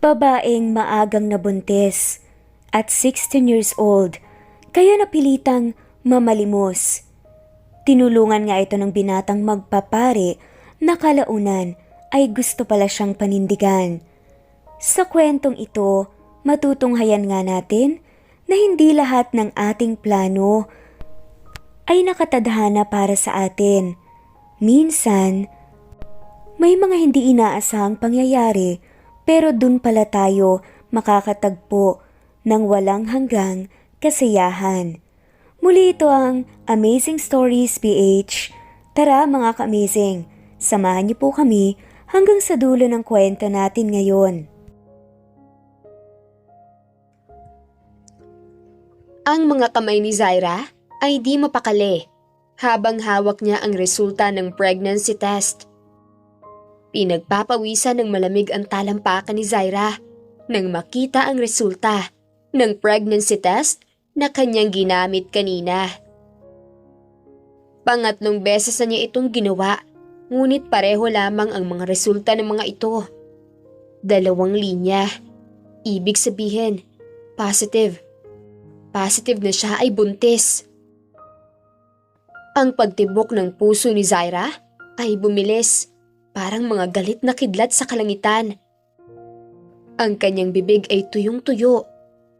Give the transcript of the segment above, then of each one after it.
Babaeng maagang nabuntis at 16 years old, kaya napilitang mamalimos. Tinulungan nga ito ng binatang magpapare na kalaunan ay gusto pala siyang panindigan. Sa kwentong ito, matutunghayan nga natin na hindi lahat ng ating plano ay nakatadhana para sa atin. Minsan, may mga hindi inaasahang pangyayari pero dun pala tayo makakatagpo ng walang hanggang kasiyahan. Muli ito ang Amazing Stories PH. Tara mga ka-amazing, samahan niyo po kami hanggang sa dulo ng kwento natin ngayon. Ang mga kamay ni Zaira ay di mapakali habang hawak niya ang resulta ng pregnancy test. Pinagpapawisan ng malamig ang talampakan ni Zaira nang makita ang resulta ng pregnancy test na kanyang ginamit kanina. Pangatlong beses na niya itong ginawa, ngunit pareho lamang ang mga resulta ng mga ito. 2 linya. Ibig sabihin, positive. Positive na siya ay buntis. Ang pagtibok ng puso ni Zaira ay bumilis, parang mga galit na kidlat sa kalangitan. Ang kanyang bibig ay tuyong-tuyo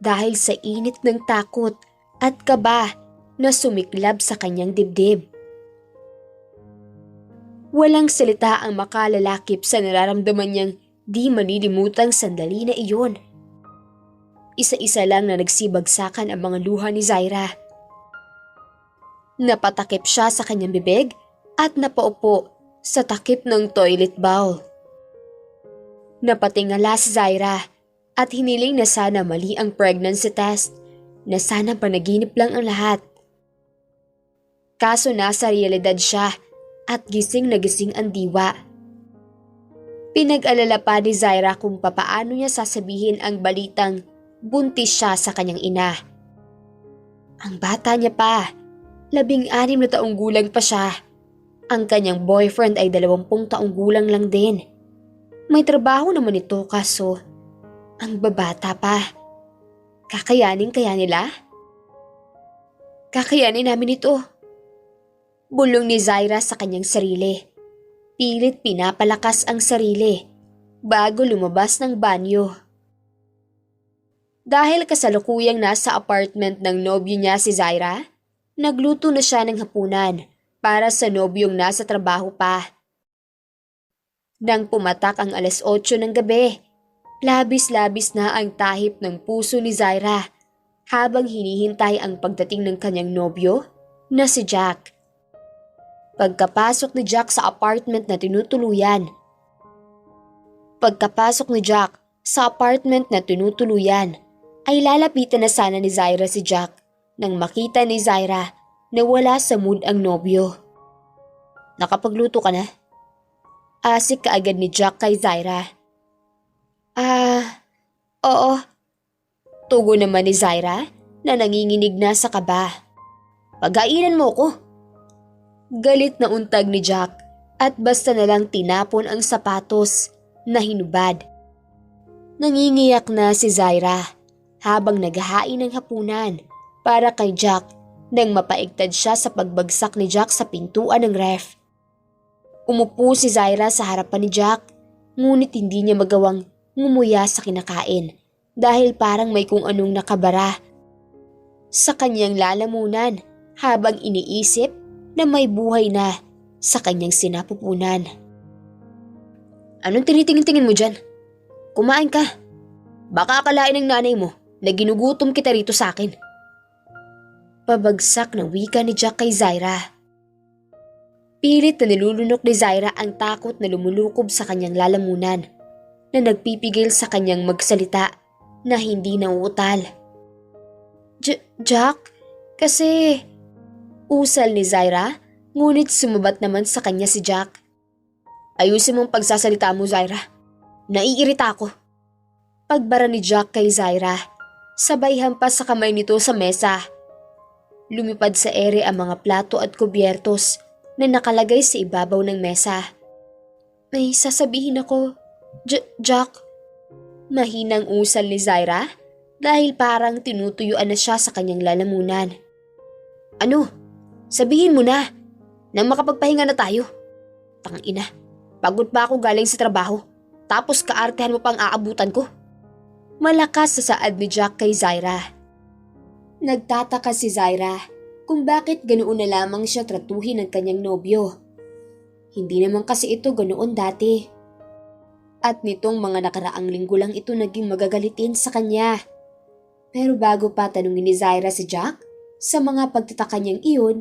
dahil sa init ng takot at kaba na sumiklab sa kanyang dibdib. Walang salita ang makalalakip sa nararamdaman niyang di malilimutang sandali na iyon. Isa-isa lang na nagsibagsakan ang mga luha ni Zaira. Napatakip siya sa kanyang bibig at napaupo sa takip ng toilet bowl. Napatingala si Zaira at hiniling na sana mali ang pregnancy test, na sana panaginip lang ang lahat. Kaso nasa realidad siya at gising na gising ang diwa. Pinag-alala pa ni Zaira kung papaano niya sasabihin ang balitang buntis siya sa kanyang ina. Ang bata niya pa, 16 na taong gulang pa siya. Ang kanyang boyfriend ay 20 taong gulang lang din. May trabaho naman ito kaso ang babata pa. Kakayanin kaya nila? Kakayanin namin ito. Bulong ni Zaira sa kanyang sarili. Pilit pinapalakas ang sarili bago lumabas ng banyo. Dahil kasalukuyang nasa apartment ng nobyo niya si Zaira, nagluto na siya ng hapunan para sa nobyong nasa trabaho pa. Nang pumatak ang 8:00 ng gabi, labis-labis na ang tahip ng puso ni Zaira habang hinihintay ang pagdating ng kanyang nobyo na si Jack. Pagkapasok ni Jack sa apartment na tinutuluyan. Ay lalapitan na sana ni Zaira si Jack nang makita ni Zaira na wala sa mood ang nobyo. Nakapagluto ka na? Asik kaagad ni Jack kay Zaira. Oo. Tugon naman ni Zaira na nanginginig na sa kaba. Pagkainan mo ko. Galit na untag ni Jack at basta na lang tinapon ang sapatos na hinubad. Nangingiyak na si Zaira habang naghahain ng hapunan para kay Jack nang mapaigtad siya sa pagbagsak ni Jack sa pintuan ng ref. Umupo si Zaira sa harapan ni Jack, ngunit hindi niya magawang ngumuya sa kinakain dahil parang may kung anong nakabara sa kanyang lalamunan habang iniisip na may buhay na sa kanyang sinapupunan. Anong tinitingin-tingin mo dyan? Kumain ka. Baka akalain ng nanay mo na ginugutom kita rito sa akin. Pabagsak ng wika ni Jack kay Zaira. Pilit na nilulunok ni Zaira ang takot na lumulukob sa kanyang lalamunan na nagpipigil sa kanyang magsalita na hindi nauutal. Jack, kasi... Usal ni Zaira, ngunit sumabat naman sa kanya si Jack. Ayusin mong pagsasalita mo, Zaira. Naiirita ako. Pagbara ni Jack kay Zaira, sabay hampas sa kamay nito sa mesa. Lumipad sa ere ang mga plato at kubyertos na nakalagay sa ibabaw ng mesa. May sasabihin ako, Jack. Mahinang usal ni Zaira dahil parang tinutuyuan na siya sa kanyang lalamunan. Ano? Sabihin mo na nang makapagpahinga na tayo. Tangina, pagod pa ako galing sa trabaho tapos kaartehan mo pang aabutan ko. Malakas sa saad ni Jack kay Zaira. Nagtataka si Zaira kung bakit ganoon na lamang siya tratuhin ng kanyang nobyo. Hindi naman kasi ito ganoon dati. At nitong mga nakaraang linggo lang ito naging magagalitin sa kanya. Pero bago pa tanungin ni Zaira si Jack, sa mga pagtataka niyang iyon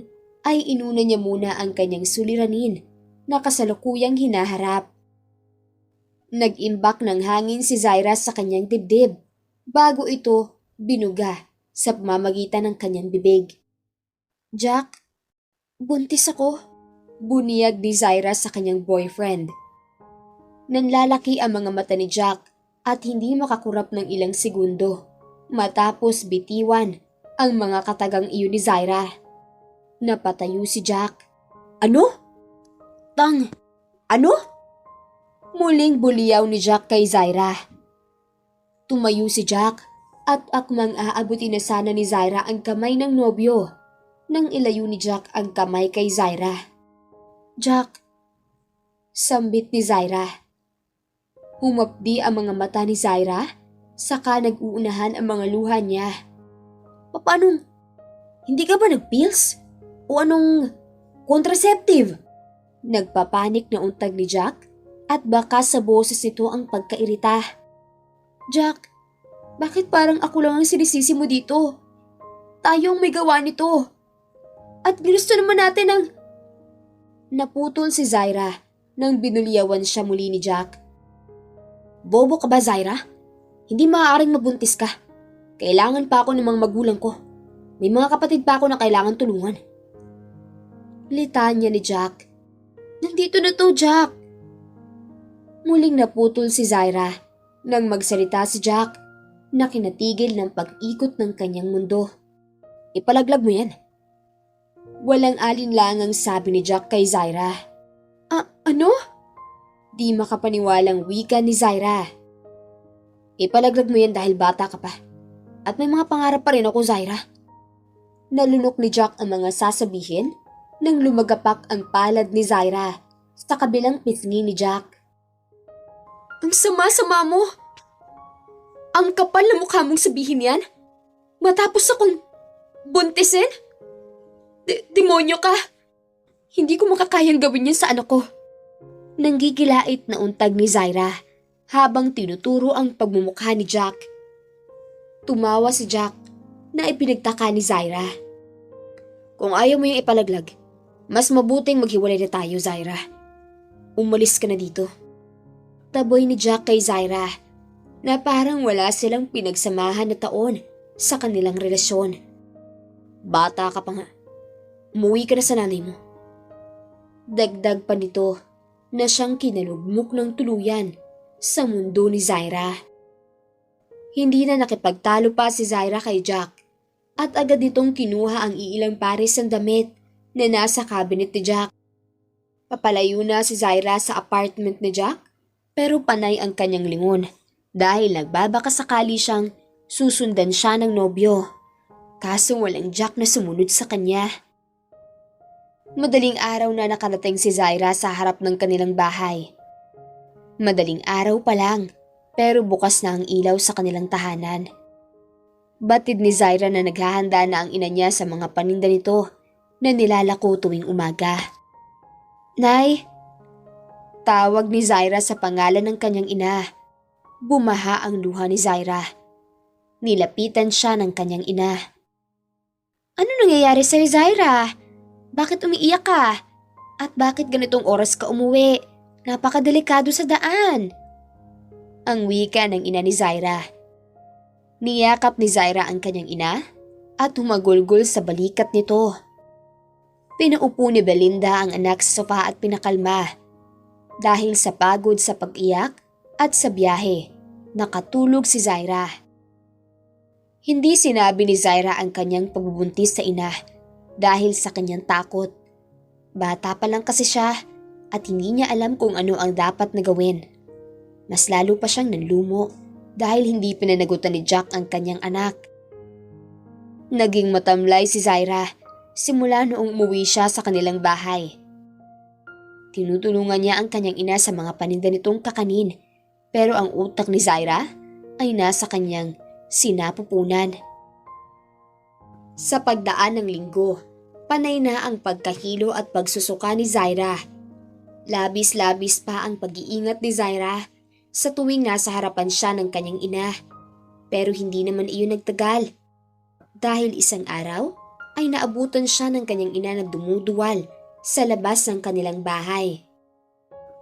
ay inuna niya muna ang kanyang suliranin na kasalukuyang hinaharap. Nag-imbak ng hangin si Zaira sa kanyang dibdib bago ito binuga sa pamamagitan ng kanyang bibig. Jack, buntis ako, buniyag ni Zaira sa kanyang boyfriend. Nanlalaki ang mga mata ni Jack at hindi makakurap ng ilang segundo matapos bitiwan ang mga katagang iyon ni Zaira. Napatayo si Jack. Ano? Ano? Muling buliyaw ni Jack kay Zaira. Tumayo si Jack at akmang aabutin na sana ni Zaira ang kamay ng nobyo nang ilayo ni Jack ang kamay kay Zaira. Jack, sambit ni Zaira. Humapdi ang mga mata ni Zaira, saka nag-uunahan ang mga luha niya. Paano? Hindi ka ba nag-pills? O anong contraceptive? Nagpapanik na untag ni Jack at baka sa boses nito ang pagkairita. Jack, bakit parang ako lang ang sinisisi mo dito? Tayo ang may gawa nito. At ginusto naman natin ang... Naputol si Zaira nang binuliyawan siya muli ni Jack. Bobo ka ba, Zaira? Hindi maaaring mabuntis ka. Kailangan pa ako ng mga magulang ko. May mga kapatid pa ako na kailangan tulungan. Litanya ni Jack. Nandito na to, Jack. Muling naputol si Zaira nang magsalita si Jack na kinatigil ng pag-ikot ng kanyang mundo. Ipalaglag mo yan. Walang alinlangang sabi ni Jack kay Zaira. Ano? Di makapaniwalang wika ni Zaira. Ipalaglag mo yan dahil bata ka pa. At may mga pangarap pa rin ako, Zaira. Nalunok ni Jack ang mga sasabihin nang lumagapak ang palad ni Zaira sa kabilang pisngi ni Jack. Ang sama-sama mo! Ang kapal na mukha mong sabihin yan? Matapos akong buntisin? Demonyo ka! Hindi ko makakayang gawin yan sa anak ko. Nanggigilait na untag ni Zaira habang tinuturo ang pagmumukha ni Jack. Tumawa si Jack na ipinagtaka ni Zaira. Kung ayaw mo yung ipalaglag, mas mabuting maghiwalay na tayo, Zaira. Umalis ka na dito. Taboy ni Jack kay Zaira na parang wala silang pinagsamahan na taon sa kanilang relasyon. Bata ka pa nga. Umuwi ka na sa nanay mo. Dagdag pa nito na siyang kinalugmok ng tuluyan sa mundo ni Zaira. Hindi na nakipagtalo pa si Zaira kay Jack at agad itong kinuha ang iilang pares ng damit na nasa cabinet ni Jack. Papalayo na si Zaira sa apartment ni Jack pero panay ang kanyang lingon dahil nagbabaka sakali siyang susundan siya ng nobyo. Kaso walang Jack na sumunod sa kanya. Madaling araw na nakarating si Zaira sa harap ng kanilang bahay. Madaling araw pa lang, pero bukas na ang ilaw sa kanilang tahanan. Batid ni Zaira na naghahanda na ang ina niya sa mga paninda nito na nilalako tuwing umaga. Nay! Tawag ni Zaira sa pangalan ng kanyang ina. Bumaha ang luha ni Zaira. Nilapitan siya ng kanyang ina. Ano nangyayari sa'yo, Zaira? Bakit umiiyak ka? At bakit ganitong oras ka umuwi? Napakadelikado sa daan. Ang wika ng ina ni Zaira. Niyakap ni Zaira ang kanyang ina at humagulgol sa balikat nito. Pinaupo ni Belinda ang anak sa sofa at pinakalma. Dahil sa pagod sa pag-iyak at sa biyahe, nakatulog si Zaira. Hindi sinabi ni Zaira ang kanyang pagbubuntis sa ina dahil sa kanyang takot. Bata pa lang kasi siya at hindi niya alam kung ano ang dapat na gawin. Mas lalo pa siyang nanlumo dahil hindi pinanagutan ni Jack ang kanyang anak. Naging matamlay si Zaira simula noong umuwi siya sa kanilang bahay. Tinutulungan niya ang kanyang ina sa mga paninda nitong kakanin, pero ang utak ni Zaira ay nasa kanyang sinapupunan. Sa pagdaan ng linggo, panay na ang pagkahilo at pagsusuka ni Zaira. Labis-labis pa ang pag-iingat ni Zaira sa tuwing nasa harapan siya ng kanyang ina. Pero hindi naman iyon nagtagal. Dahil isang araw ay naabutan siya ng kanyang ina na dumuduwal sa labas ng kanilang bahay.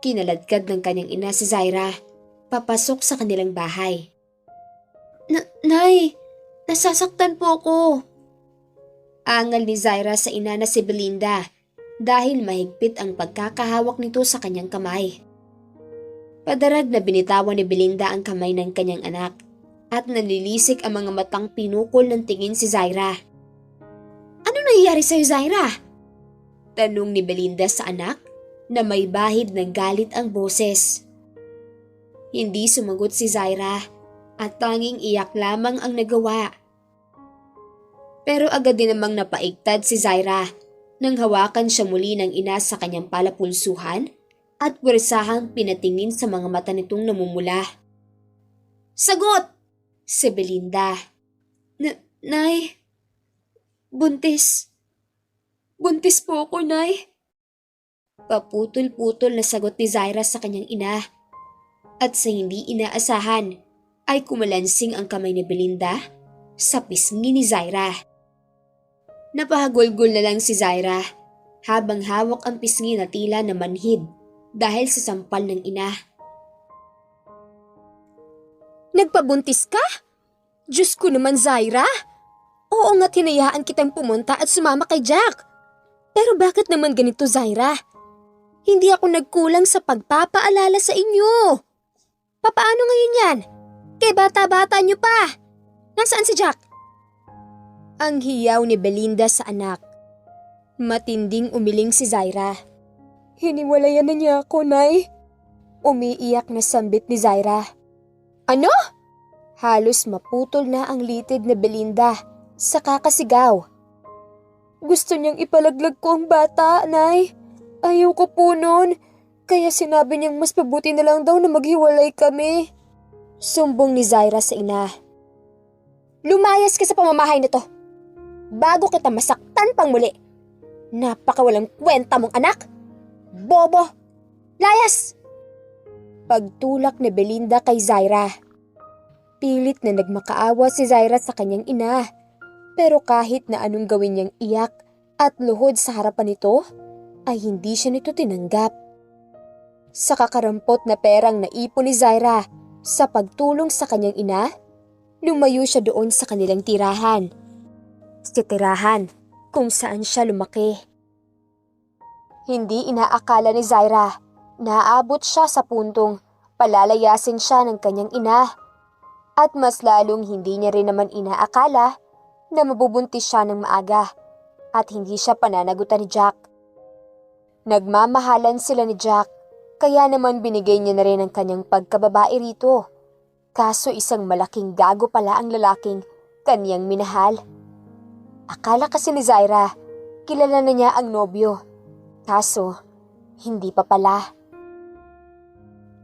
Kinaladkad ng kanyang ina si Zaira papasok sa kanilang bahay. Nay, nasasaktan po ako. Angal ni Zaira sa ina na si Belinda dahil mahigpit ang pagkakahawak nito sa kanyang kamay. Padarag na binitawan ni Belinda ang kamay ng kanyang anak at nalilisik ang mga matang pinukol ng tingin si Zaira. Ano nangyayari sa'yo, Zaira? Tanong ni Belinda sa anak na may bahid ng galit ang boses. Hindi sumagot si Zaira at tanging iyak lamang ang nagawa. Pero agad din namang napaigtad si Zaira nang hawakan siya muli ng ina sa kanyang palapulsuhan at puwersahang pinatingin sa mga mata nitong namumula. Sagot! Si Belinda. Nay, buntis. Buntis po ako, Nay. Paputol-putol na sagot ni Zaira sa kanyang ina. At sa hindi inaasahan ay kumalansing ang kamay ni Belinda sa pisngi ni Zaira. Napahagulgol na lang si Zaira habang hawak ang pisngi na tila na manhid dahil sa sampal ng ina. Nagpabuntis ka? Diyos ko naman, Zaira. Oo nga't hinayaan kitang pumunta at sumama kay Jack. Pero bakit naman ganito, Zaira? Hindi ako nagkulang sa pagpapaalala sa inyo. Papaano ngayon yan? Kay bata-bata niyo pa. Nasaan si Jack? Ang hiyaw ni Belinda sa anak. Matinding umiling si Zaira. Hiniwalayan na niya ako, Nay. Umiiyak na sambit ni Zaira. Ano? Halos maputol na ang litid ni Belinda sa kakasigaw. Gusto niyang ipalaglag ko ang bata, Nay. Ayaw ko po nun. Kaya sinabi niyang mas mabuti na lang daw na maghiwalay kami. Sumbong ni Zaira sa ina. Lumayas ka sa pamamahay nito. Bago kita masaktan pang muli. Napakawalang kwenta mong anak. Bobo! Layas! Pagtulak ni Belinda kay Zaira. Pilit na nagmakaawa si Zaira sa kanyang ina. Pero kahit na anong gawin niyang iyak at luhod sa harapan nito, ay hindi siya nito tinanggap. Sa kakarampot na perang naipon ni Zaira sa pagtulong sa kanyang ina, lumayo siya doon sa kanilang tirahan. Si tirahan kung saan siya lumaki. Hindi inaakala ni Zaira na aabot siya sa puntong palalayasin siya ng kanyang ina. At mas lalong hindi niya rin naman inaakala na mabubuntis siya ng maaga at hindi siya pananagutan ni Jack. Nagmamahalan sila ni Jack, kaya naman binigay niya na rin ang kanyang pagkababae rito. Kaso isang malaking gago pala ang lalaking kanyang minahal. Akala kasi ni Zaira, kilala na niya ang nobyo. Kaso, hindi pa pala.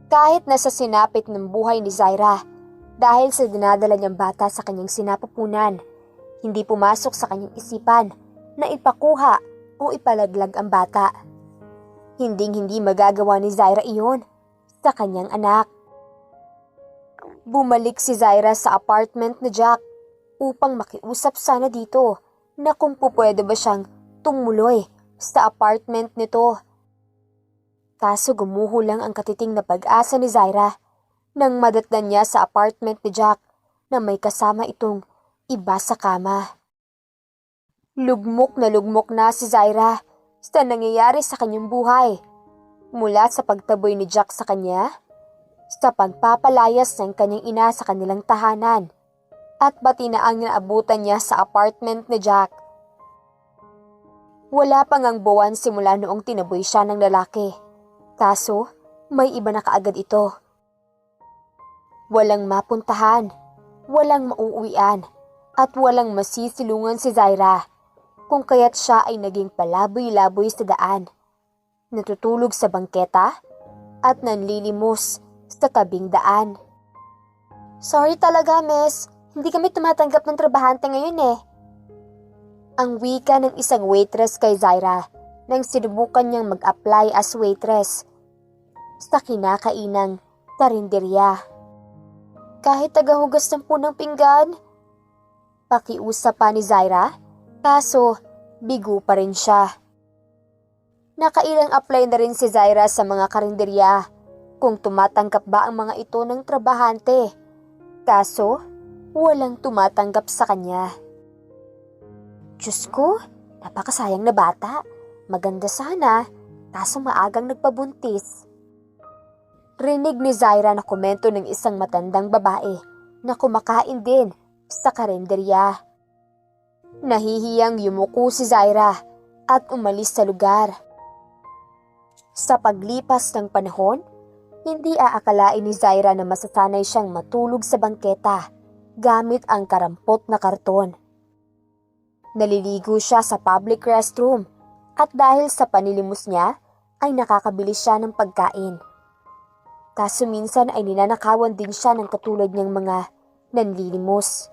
Kahit nasa sinapit ng buhay ni Zaira, dahil sa dinadala niyang bata sa kanyang sinapupunan, hindi pumasok sa kanyang isipan na ipakuha o ipalaglag ang bata. Hinding-hindi magagawa ni Zaira iyon sa kanyang anak. Bumalik si Zaira sa apartment ni Jack upang makiusap sana dito na kung pupwede ba siyang tumuloy sa apartment nito. Kaso gumuho lang ang katiting na pag-asa ni Zaira nang madatnan niya sa apartment ni Jack na may kasama itong iba sa kama. Lugmok na si Zaira sa nangyayari sa kanyang buhay. Mula sa pagtaboy ni Jack sa kanya, sa pagpapalayas ng kanyang ina sa kanilang tahanan, at pati na ang naabutan niya sa apartment ni Jack. Wala pang ang buwan simula noong tinaboy siya ng lalaki. Kaso, may iba na kaagad ito. Walang mapuntahan, walang mauuwian, at walang masisilungan si Zaira, kung kaya't siya ay naging palaboy-laboy sa daan. Natutulog sa bangketa at nanlilimos sa tabing daan. Sorry talaga, miss. Hindi kami tumatanggap ng trabahante ngayon eh. Ang wika ng isang waitress kay Zaira nang sinubukan niyang mag-apply as waitress sa kinakainang karinderya. Kahit tagahugas ng punang pinggan, pakiusap pa ni Zaira, kaso bigo pa rin siya. Nakailang apply na rin si Zaira sa mga karinderya kung tumatanggap ba ang mga ito ng trabahante, kaso walang tumatanggap sa kanya. Diyos ko, napakasayang na bata. Maganda sana, kaso maagang nagpabuntis. Rinig ni Zaira na komento ng isang matandang babae na kumakain din sa karinderya. Nahihiyang yumuko si Zaira at umalis sa lugar. Sa paglipas ng panahon, hindi aakalain ni Zaira na masasanay siyang matulog sa bangketa gamit ang karampot na karton. Naliligo siya sa public restroom at dahil sa panilimus niya ay nakakabili siya ng pagkain. Kaso minsan ay ninanakawan din siya ng katulad niyang mga nanlilimos.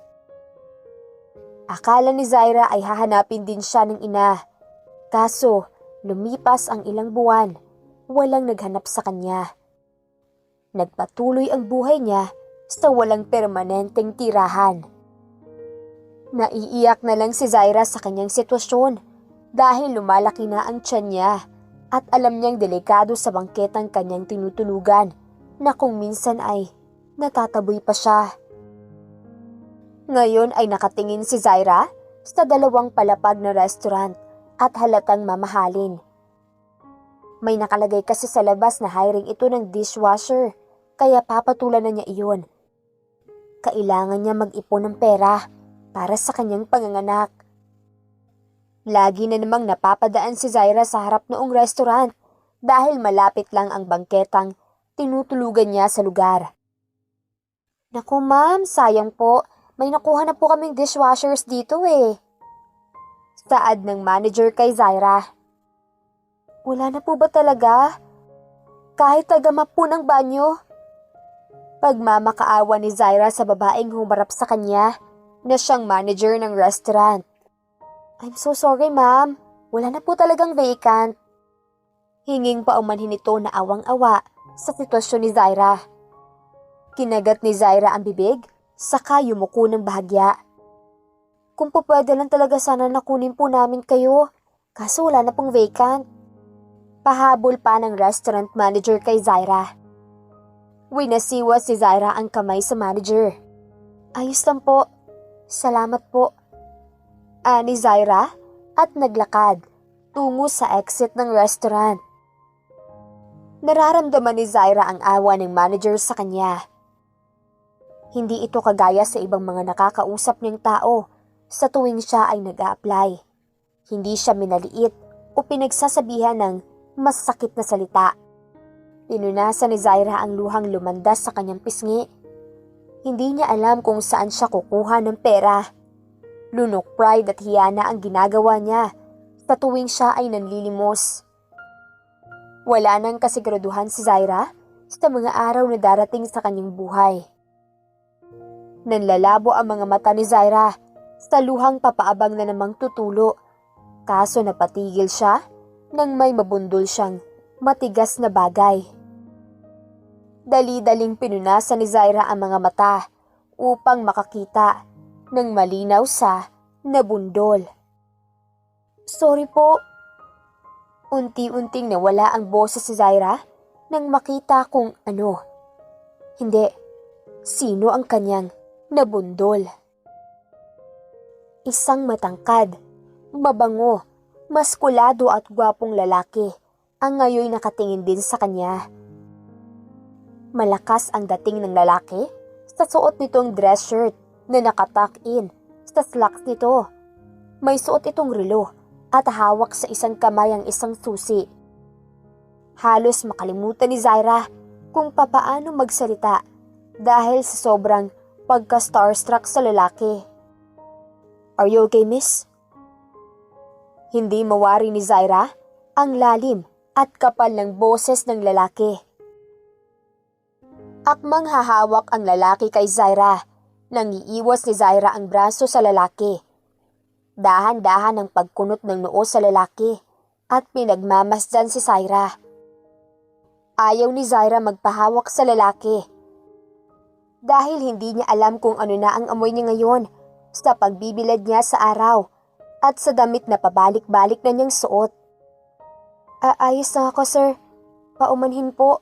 Akala ni Zaira ay hahanapin din siya ng ina. Kaso lumipas ang ilang buwan, walang naghanap sa kanya. Nagpatuloy ang buhay niya sa walang permanenteng tirahan. Naiiyak na lang si Zaira sa kanyang sitwasyon dahil lumalaki na ang tiyan niya at alam niyang delikado sa bangketang kanyang tinutulugan na kung minsan ay natataboy pa siya. Ngayon ay nakatingin si Zaira sa dalawang palapag na restaurant at halatang mamahalin. May nakalagay kasi sa labas na hiring ito ng dishwasher, kaya papatulan na niya iyon. Kailangan niya mag-ipon ng pera para sa kanyang panganganak. Lagi na namang napapadaan si Zaira sa harap noong restaurant dahil malapit lang ang bangketang tinutulugan niya sa lugar. Naku ma'am, sayang po. May nakuha na po kaming dishwashers dito eh. Saad ng manager kay Zaira. Wala na po ba talaga? Kahit tagamap po ng banyo? Pagmamakaawa ni Zaira sa babaeng humarap sa kanya na siyang manager ng restaurant. I'm so sorry ma'am, wala na po talagang vacant. Hinging paumanhin ito na awang-awa sa sitwasyon ni Zaira. Kinagat ni Zaira ang bibig, saka yumuko ng bahagya. Kung po pwede lang talaga sana nakunin po namin kayo, kaso wala na pong vacant. Pahabol pa ng restaurant manager kay Zaira. Winasiwa si Zaira ang kamay sa manager. Ayos lang po, salamat po. Ani Zaira at naglakad tungo sa exit ng restaurant. Nararamdaman ni Zaira ang awa ng manager sa kanya. Hindi ito kagaya sa ibang mga nakakausap niyang tao sa tuwing siya ay nag-a-apply. Hindi siya minaliit o pinagsasabihan ng masakit na salita. Pinunasan ni Zaira ang luhang lumandas sa kanyang pisngi. Hindi niya alam kung saan siya kukuha ng pera. Lunok pride at hiyana ang ginagawa niya sa tuwing siya ay nanlilimos. Wala nang kasiguraduhan si Zaira sa mga araw na darating sa kanyang buhay. Nanlalabo ang mga mata ni Zaira sa luhang papaabang na namang tutulo. Kaso napatigil siya nang may mabundol siyang matigas na bagay. Dali-daling pinunasan ni Zaira ang mga mata upang makakita ng malinaw sa nabundol. Sorry po. Unti-unting nawala ang boses si Zaira nang makita kung ano. Hindi, sino ang kanyang nabundol. Isang matangkad, mabango, maskulado at gwapong lalaki ang ngayon nakatingin din sa kanya. Malakas ang dating ng lalaki sa suot nitong dress shirt na nakatuck in sa slacks nito. May suot itong relo at hawak sa isang kamay ang isang susi. Halos makalimutan ni Zaira kung papaano magsalita dahil sa sobrang pagka-starstruck sa lalaki. "Are you okay, miss?" Hindi mawari ni Zaira ang lalim at kapal ng boses ng lalaki. Akmang hahawak ang lalaki kay Zaira nang iiwas ni Zaira ang braso sa lalaki. Dahan-dahan ang pagkunot ng noo sa lalaki at pinagmamasdan si Zaira. Ayaw ni Zaira magpahawak sa lalaki dahil hindi niya alam kung ano na ang amoy niya ngayon sa pagbibilad niya sa araw at sa damit na pabalik-balik na niyang suot. "Ayos na ako, sir. Paumanhin po."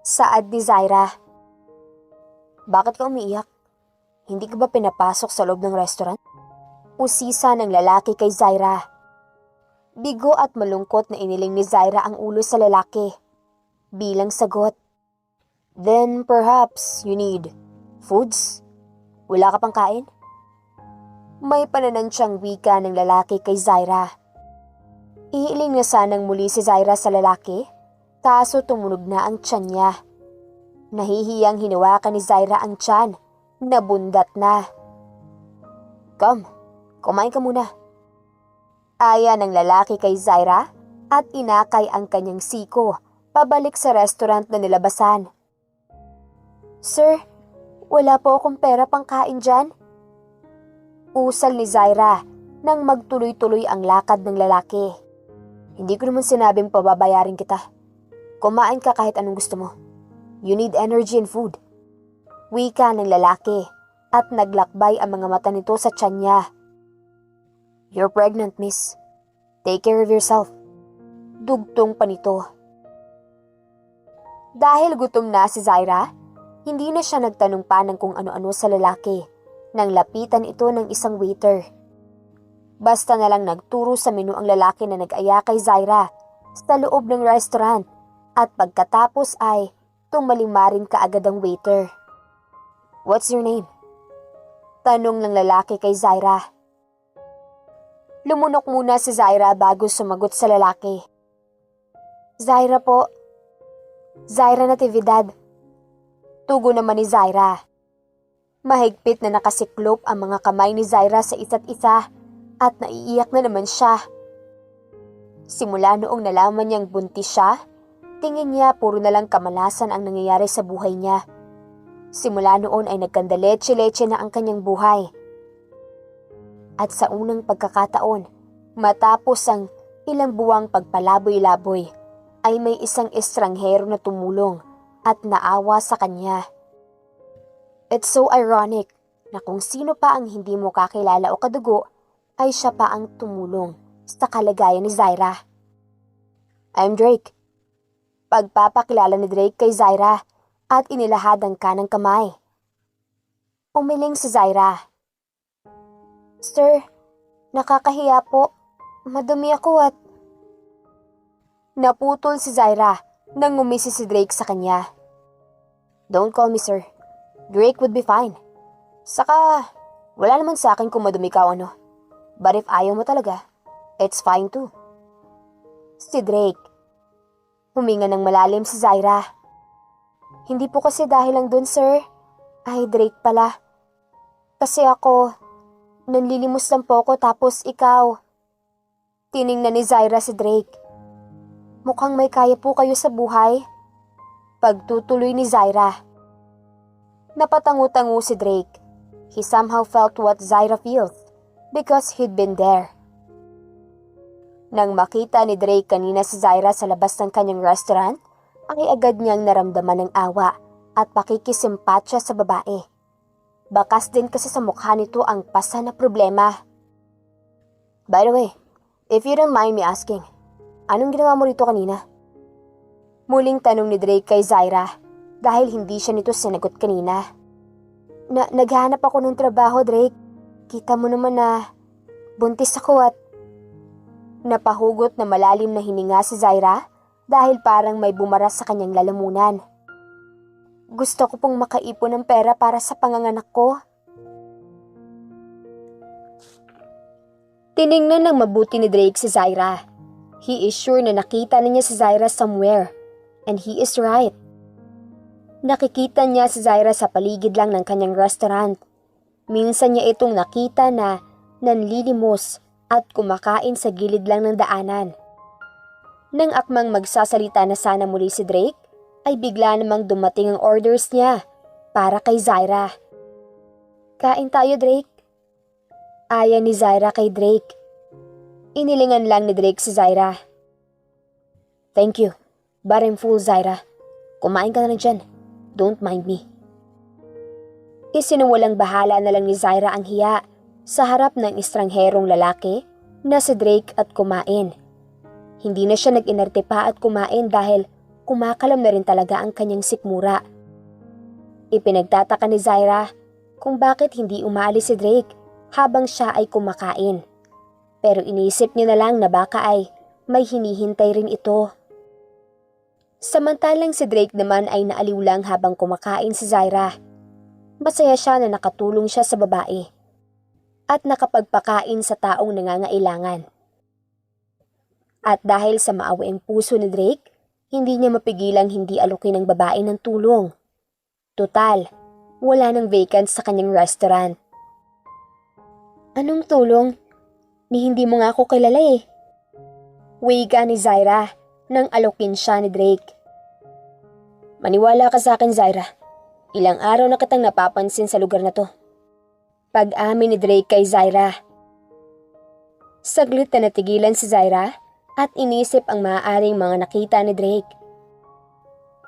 Saad ni Zaira. "Bakit ka umiiyak? Hindi ka ba pinapasok sa loob ng restaurant?" Usisa ng lalaki kay Zaira. Bigo at malungkot na iniling ni Zaira ang ulo sa lalaki. Bilang sagot, "Then perhaps you need foods? Wala ka pang kain?" May pananansyang wika ng lalaki kay Zaira. Ihiling na sanang muli si Zaira sa lalaki, kaso tumunog na ang tiyan niya. Nahihiyang hinawakan ni Zaira ang tiyan, nabundat na. "Come, kumain ka muna." Aya ng lalaki kay Zaira at inakay ang kanyang siko pabalik sa restaurant na nilabasan. "Sir, wala po akong pera pang kain dyan." Usal ni Zaira nang magtuloy-tuloy ang lakad ng lalaki. "Hindi ko naman sinabing pababayarin kita. Kumain ka kahit anong gusto mo. You need energy and food." Wika ng lalaki at naglakbay ang mga mata nito sa tiyan niya. "You're pregnant, miss. Take care of yourself." Dugtong pa nito. Dahil gutom na si Zaira, hindi na siya nagtanong pa ng kung ano-ano sa lalaki nang lapitan ito ng isang waiter. Basta na lang nagturo sa menu ang lalaki na nag-aya kay Zaira sa loob ng restaurant at pagkatapos ay tumalimarin kaagad ang waiter. "What's your name?" Tanong ng lalaki kay Zaira. Lumunok muna si Zaira bago sumagot sa lalaki. "Zaira po. Zaira Natividad." Tugo naman ni Zaira. Mahigpit na nakasiklop ang mga kamay ni Zaira sa isa't isa at naiiyak na naman siya. Simula noong nalaman niyang buntis siya, tingin niya puro na lang kamalasan ang nangyayari sa buhay niya. Simula noon ay nagkandaleche-leche na ang kanyang buhay. At sa unang pagkakataon, matapos ang ilang buwang pagpalaboy-laboy, ay may isang estranghero na tumulong at naawa sa kanya. It's so ironic na kung sino pa ang hindi mo kakilala o kadugo, ay siya pa ang tumulong sa kalagayan ni Zaira. "I'm Drake." Pagpapakilala ni Drake kay Zaira at inilahad ang kanang kamay. Umiling si Zaira. "Sir, nakakahiya po. Madumi ako at..." Naputol si Zaira nang ngumisi si Drake sa kanya. "Don't call me sir. Drake would be fine. Saka, wala naman sa akin kung madumi ka o ano. But if ayaw mo talaga, it's fine too." Si Drake. Huminga ng malalim si Zaira. "Hindi po kasi dahil lang dun, sir. Ay, Drake pala. Kasi ako, nanlilimos lang po ako tapos ikaw." Tiningnan ni Zaira si Drake. "Mukhang may kaya po kayo sa buhay." Pagtutuloy ni Zaira. Napatangu-tangu si Drake. He somehow felt what Zaira feels because he'd been there. Nang makita ni Drake kanina si Zaira sa labas ng kanyang restaurant, ay agad niyang naramdaman ng awa at pakikisimpatya sa babae. Bakas din kasi sa mukha nito ang pasa na problema. "By the way, if you don't mind me asking, anong ginawa mo rito kanina?" Muling tanong ni Drake kay Zaira dahil hindi siya nito sinagot kanina. Naghanap ako ng trabaho, Drake. Kita mo naman na buntis ako." At napahugot na malalim na hininga si Zaira dahil parang may bumara sa kanyang lalamunan. "Gusto ko pong makaipon ng pera para sa panganganak ko." Tiningnan ng mabuti ni Drake si Zaira. He is sure na nakita na niya si Zaira somewhere. And he is right. Nakikita niya si Zaira sa paligid lang ng kanyang restaurant. Minsan niya itong nakita na nanlilimos at kumakain sa gilid lang ng daanan. Nang akmang magsasalita na sana muli si Drake, ay bigla namang dumating ang orders niya para kay Zaira. "Kain tayo, Drake." Aya ni Zaira kay Drake. Inilingan lang ni Drake si Zaira. "Thank you, but I'm full, Zaira. Kumain ka na lang dyan. Don't mind me." Isinuwalang bahala na lang ni Zaira ang hiya sa harap ng estrangherong lalaki na si Drake at kumain. Hindi na siya nag-inarte pa at kumain dahil kumakalam na rin talaga ang kanyang sikmura. Ipinagtataka ni Zaira kung bakit hindi umaalis si Drake habang siya ay kumakain. Pero iniisip niya na lang na baka ay may hinihintay rin ito. Samantalang si Drake naman ay naaliw lang habang kumakain si Zaira. Masaya siya na nakatulong siya sa babae at nakapagpakain sa taong nangangailangan. At dahil sa maawaing puso ni Drake, hindi niya mapigilang hindi alukin ng babae ng tulong. Total, wala nang vacant sa kanyang restaurant. "Anong tulong? Ni hindi mo nga ako kilala eh." Wika ni Zaira nang alukin siya ni Drake. "Maniwala ka sa akin, Zaira. Ilang araw na kitang napapansin sa lugar na to." Pag-amin ni Drake kay Zaira. Saglit na natigilan si Zaira at inisip ang maaaring mga nakita ni Drake.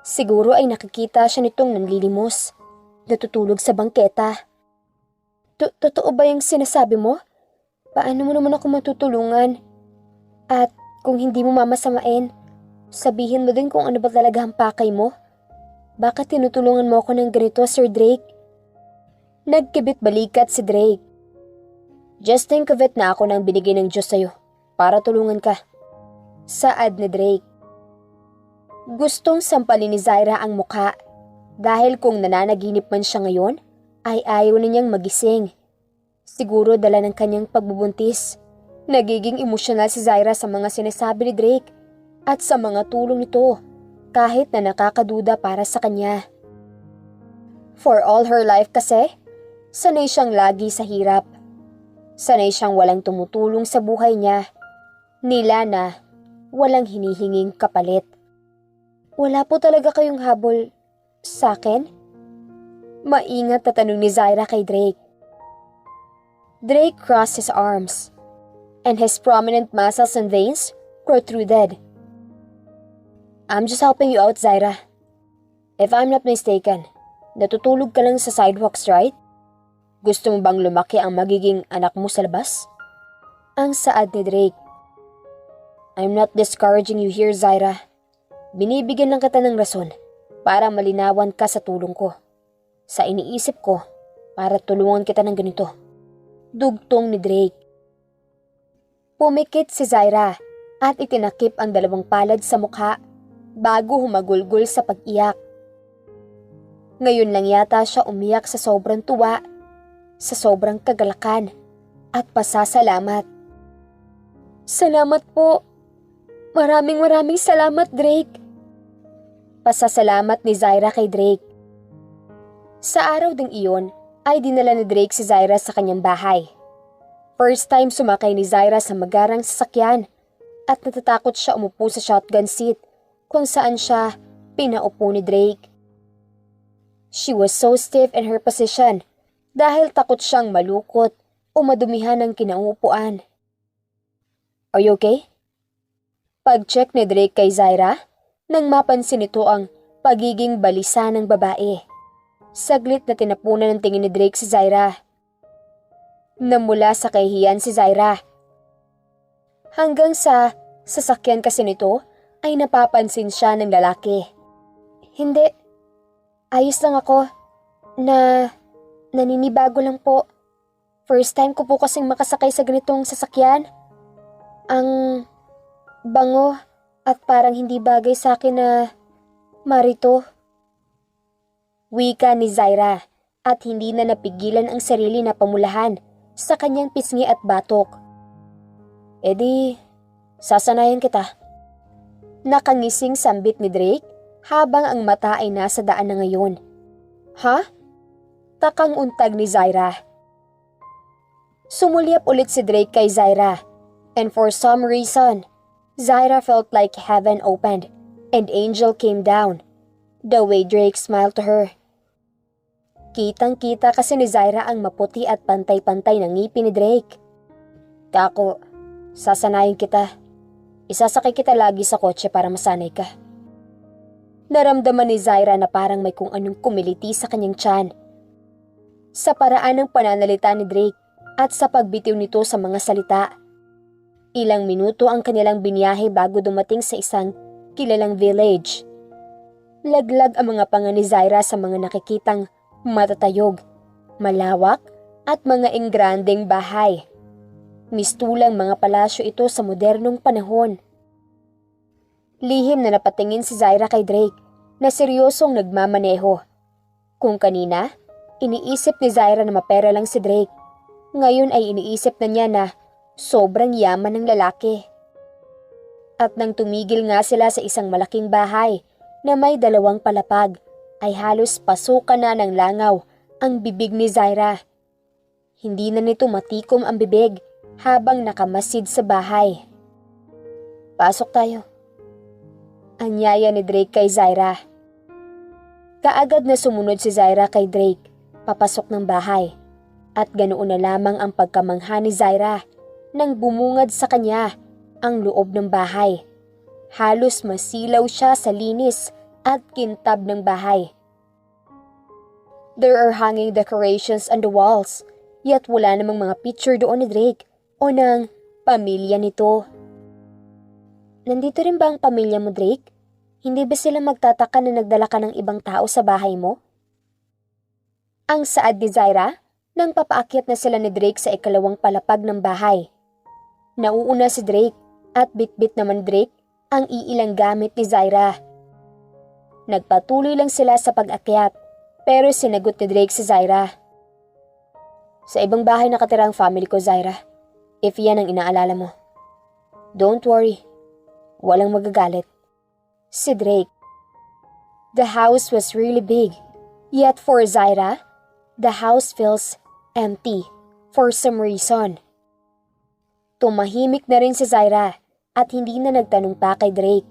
Siguro ay nakikita siya nitong nanlilimos, natutulog sa bangketa. Totoo ba yung sinasabi mo? Paano mo naman ako matutulungan? At kung hindi mo mamasamain, sabihin mo din kung ano ba talaga ang pakay mo. Bakit tinutulungan mo ako ng ganito, Sir Drake? Nagkibit balikat si Drake. "Just think of it na ako nang binigay ng Diyos sa'yo para tulungan ka." Saad ni Drake. Gustong sampalin ni Zaira ang mukha dahil kung nananaginip man siya ngayon, ay ayaw na niyang magising. Siguro dala ng kanyang pagbubuntis. Nagiging emosyonal si Zaira sa mga sinasabi ni Drake at sa mga tulong nito kahit na nakakaduda para sa kanya. For all her life kasi, sanay siyang lagi sa hirap. Sanay siyang walang tumutulong sa buhay niya. Nila na walang hinihinging kapalit. "Wala po talaga kayong habol sa akin?" Maingat na tanong ni Zaira kay Drake. Drake crossed his arms, and his prominent muscles and veins protruded. "I'm just helping you out, Zaira. If I'm not mistaken, natutulog ka lang sa sidewalks, right? Gusto mo bang lumaki ang magiging anak mo sa labas?" Ang saad ni Drake. "I'm not discouraging you here, Zaira. Binibigyan lang kita ng rason para malinawan ka sa tulong ko. Sa iniisip ko, para tulungan kita ng ganito." Dugtong ni Drake. Pumikit si Zaira at itinakip ang dalawang palad sa mukha bago humagulgol sa pag-iyak. Ngayon lang yata siya umiyak sa sobrang tuwa, sa sobrang kagalakan at pasasalamat. "Salamat po. Maraming salamat, Drake." Pasasalamat ni Zaira kay Drake. Sa araw ding iyon ay dinala ni Drake si Zaira sa kanyang bahay. First time sumakay ni Zaira sa magarang sasakyan at natatakot siya umupo sa shotgun seat kung saan siya pinaupo ni Drake. She was so stiff in her position dahil takot siyang malukot o madumihan ng kinauupuan. "Are you okay?" Pag-check ni Drake kay Zaira nang mapansin nito ang pagiging balisa ng babae. Saglit na tinapunan ng tingin ni Drake si Zaira. Namula sa kahihiyan si Zaira. Hanggang sa sasakyan kasi nito ay napapansin siya ng lalaki. "Hindi, ayos lang ako. Naninibago lang po. First time ko po kasing makasakay sa ganitong sasakyan. Ang bango at parang hindi bagay sa akin na marito." Wika ni Zaira at hindi na napigilan ang sarili na pamulahan sa kanyang pisngi at batok. "Edi, sasanayan kita." Nakangising sambit ni Drake habang ang mata ay nasa daan na ngayon. Ha? Takang untag ni Zaira. Sumulyap ulit si Drake kay Zaira, and for some reason, Zaira felt like heaven opened and angel came down, the way Drake smiled to her. Kitang-kita kasi ni Zaira ang maputi at pantay-pantay ng ngipin ni Drake. Kako, sasanayin kita. Isasakay kita lagi sa kotse para masanay ka. Naramdaman ni Zaira na parang may kung anong kumiliti sa kanyang tiyan. Sa paraan ng pananalita ni Drake at sa pagbitiw nito sa mga salita. Ilang minuto ang kanilang biniyahe bago dumating sa isang kilalang village. Laglag ang mga panga ni Zaira sa mga nakikitang matatayog, malawak at mga engrandeng bahay. Mistulang mga palasyo ito sa modernong panahon. Lihim na napatingin si Zaira kay Drake na seryosong nagmamaneho. Kung kanina, iniisip ni Zaira na mapera lang si Drake. Ngayon ay iniisip na niya na sobrang yaman ng lalaki. At nang tumigil nga sila sa isang malaking bahay na may 2 palapag, ay halos pasukan na ng langaw ang bibig ni Zaira. Hindi na nito matikom ang bibig habang nakamasid sa bahay. Pasok tayo. Anyaya ni Drake kay Zaira. Kaagad na sumunod si Zaira kay Drake, papasok ng bahay. At ganoon na lamang ang pagkamangha ni Zaira nang bumungad sa kanya ang loob ng bahay. Halos masilaw siya sa linis at kintab ng bahay. There are hanging decorations on the walls, yet wala namang mga picture doon ni Drake o ng pamilya nito. Nandito rin ba ang pamilya mo, Drake? Hindi ba sila magtataka na nagdala ka ng ibang tao sa bahay mo? Ang saad ni Zaira nang papaakyat na sila ni Drake sa 2 palapag ng bahay. Nauuna si Drake at bitbit naman Drake ang iilang gamit ni Zaira. Nagpatuloy lang sila sa pag-akyat pero sinagot ni Drake si Zaira. Sa ibang bahay nakatira ang family ko, Zaira, if yan ang inaalala mo. Don't worry. Walang magagalit. Si Drake. The house was really big, yet for Zaira, the house feels empty for some reason. Tumahimik na rin si Zaira at hindi na nagtanong pa kay Drake.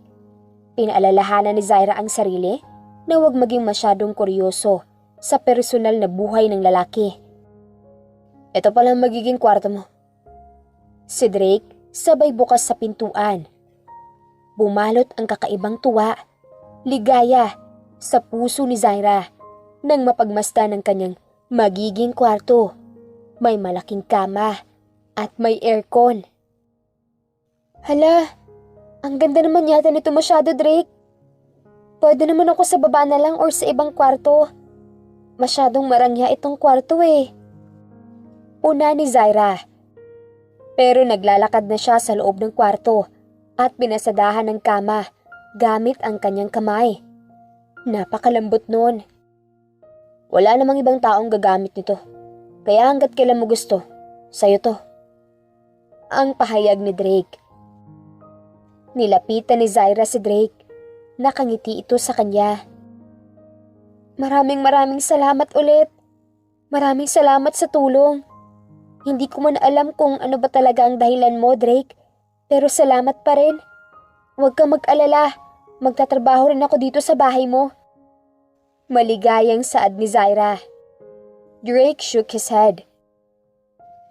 Pinaalalahanan ni Zaira ang sarili na huwag maging masyadong kuryoso sa personal na buhay ng lalaki. Ito pala magiging kwarto mo. Si Drake sabay bukas sa pintuan. Bumalot ang kakaibang tuwa, ligaya sa puso ni Zaira nang mapagmasdan ng kanyang magiging kwarto. May malaking kama at may aircon. Hala, ang ganda naman yata nito masyado, Drake. Pwede naman ako sa baba na lang or sa ibang kwarto. Masyadong marangya itong kwarto eh. Una ni Zaira. Pero naglalakad na siya sa loob ng kwarto at pinasadahan ng kama gamit ang kanyang kamay. Napakalambot nun. Wala namang ibang taong gagamit nito. Kaya hanggat kailan mo gusto, sa'yo to. Ang pahayag ni Drake. Nilapitan ni Zaira si Drake. Nakangiti ito sa kanya. Maraming salamat ulit. Maraming salamat sa tulong. Hindi ko man alam kung ano ba talaga ang dahilan mo, Drake. Pero salamat pa rin. Huwag kang mag-alala. Magtatrabaho rin ako dito sa bahay mo. Maligayang saad ni Zaira. Drake shook his head.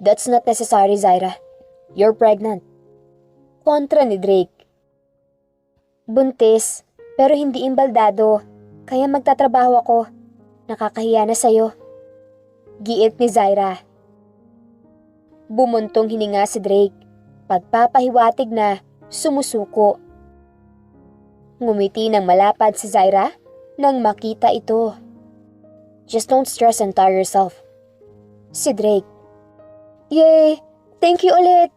That's not necessary, Zaira. You're pregnant. Kontra ni Drake. Buntis, pero hindi imbaldado. Kaya magtatrabaho ako. Nakakahiya na sa'yo. Giit ni Zaira. Bumuntong hininga si Drake. Pagpapahiwatig na sumusuko. Ngumiti ng malapad si Zaira nang makita ito. Just don't stress and tire yourself. Si Drake. Yay! Thank you ulit!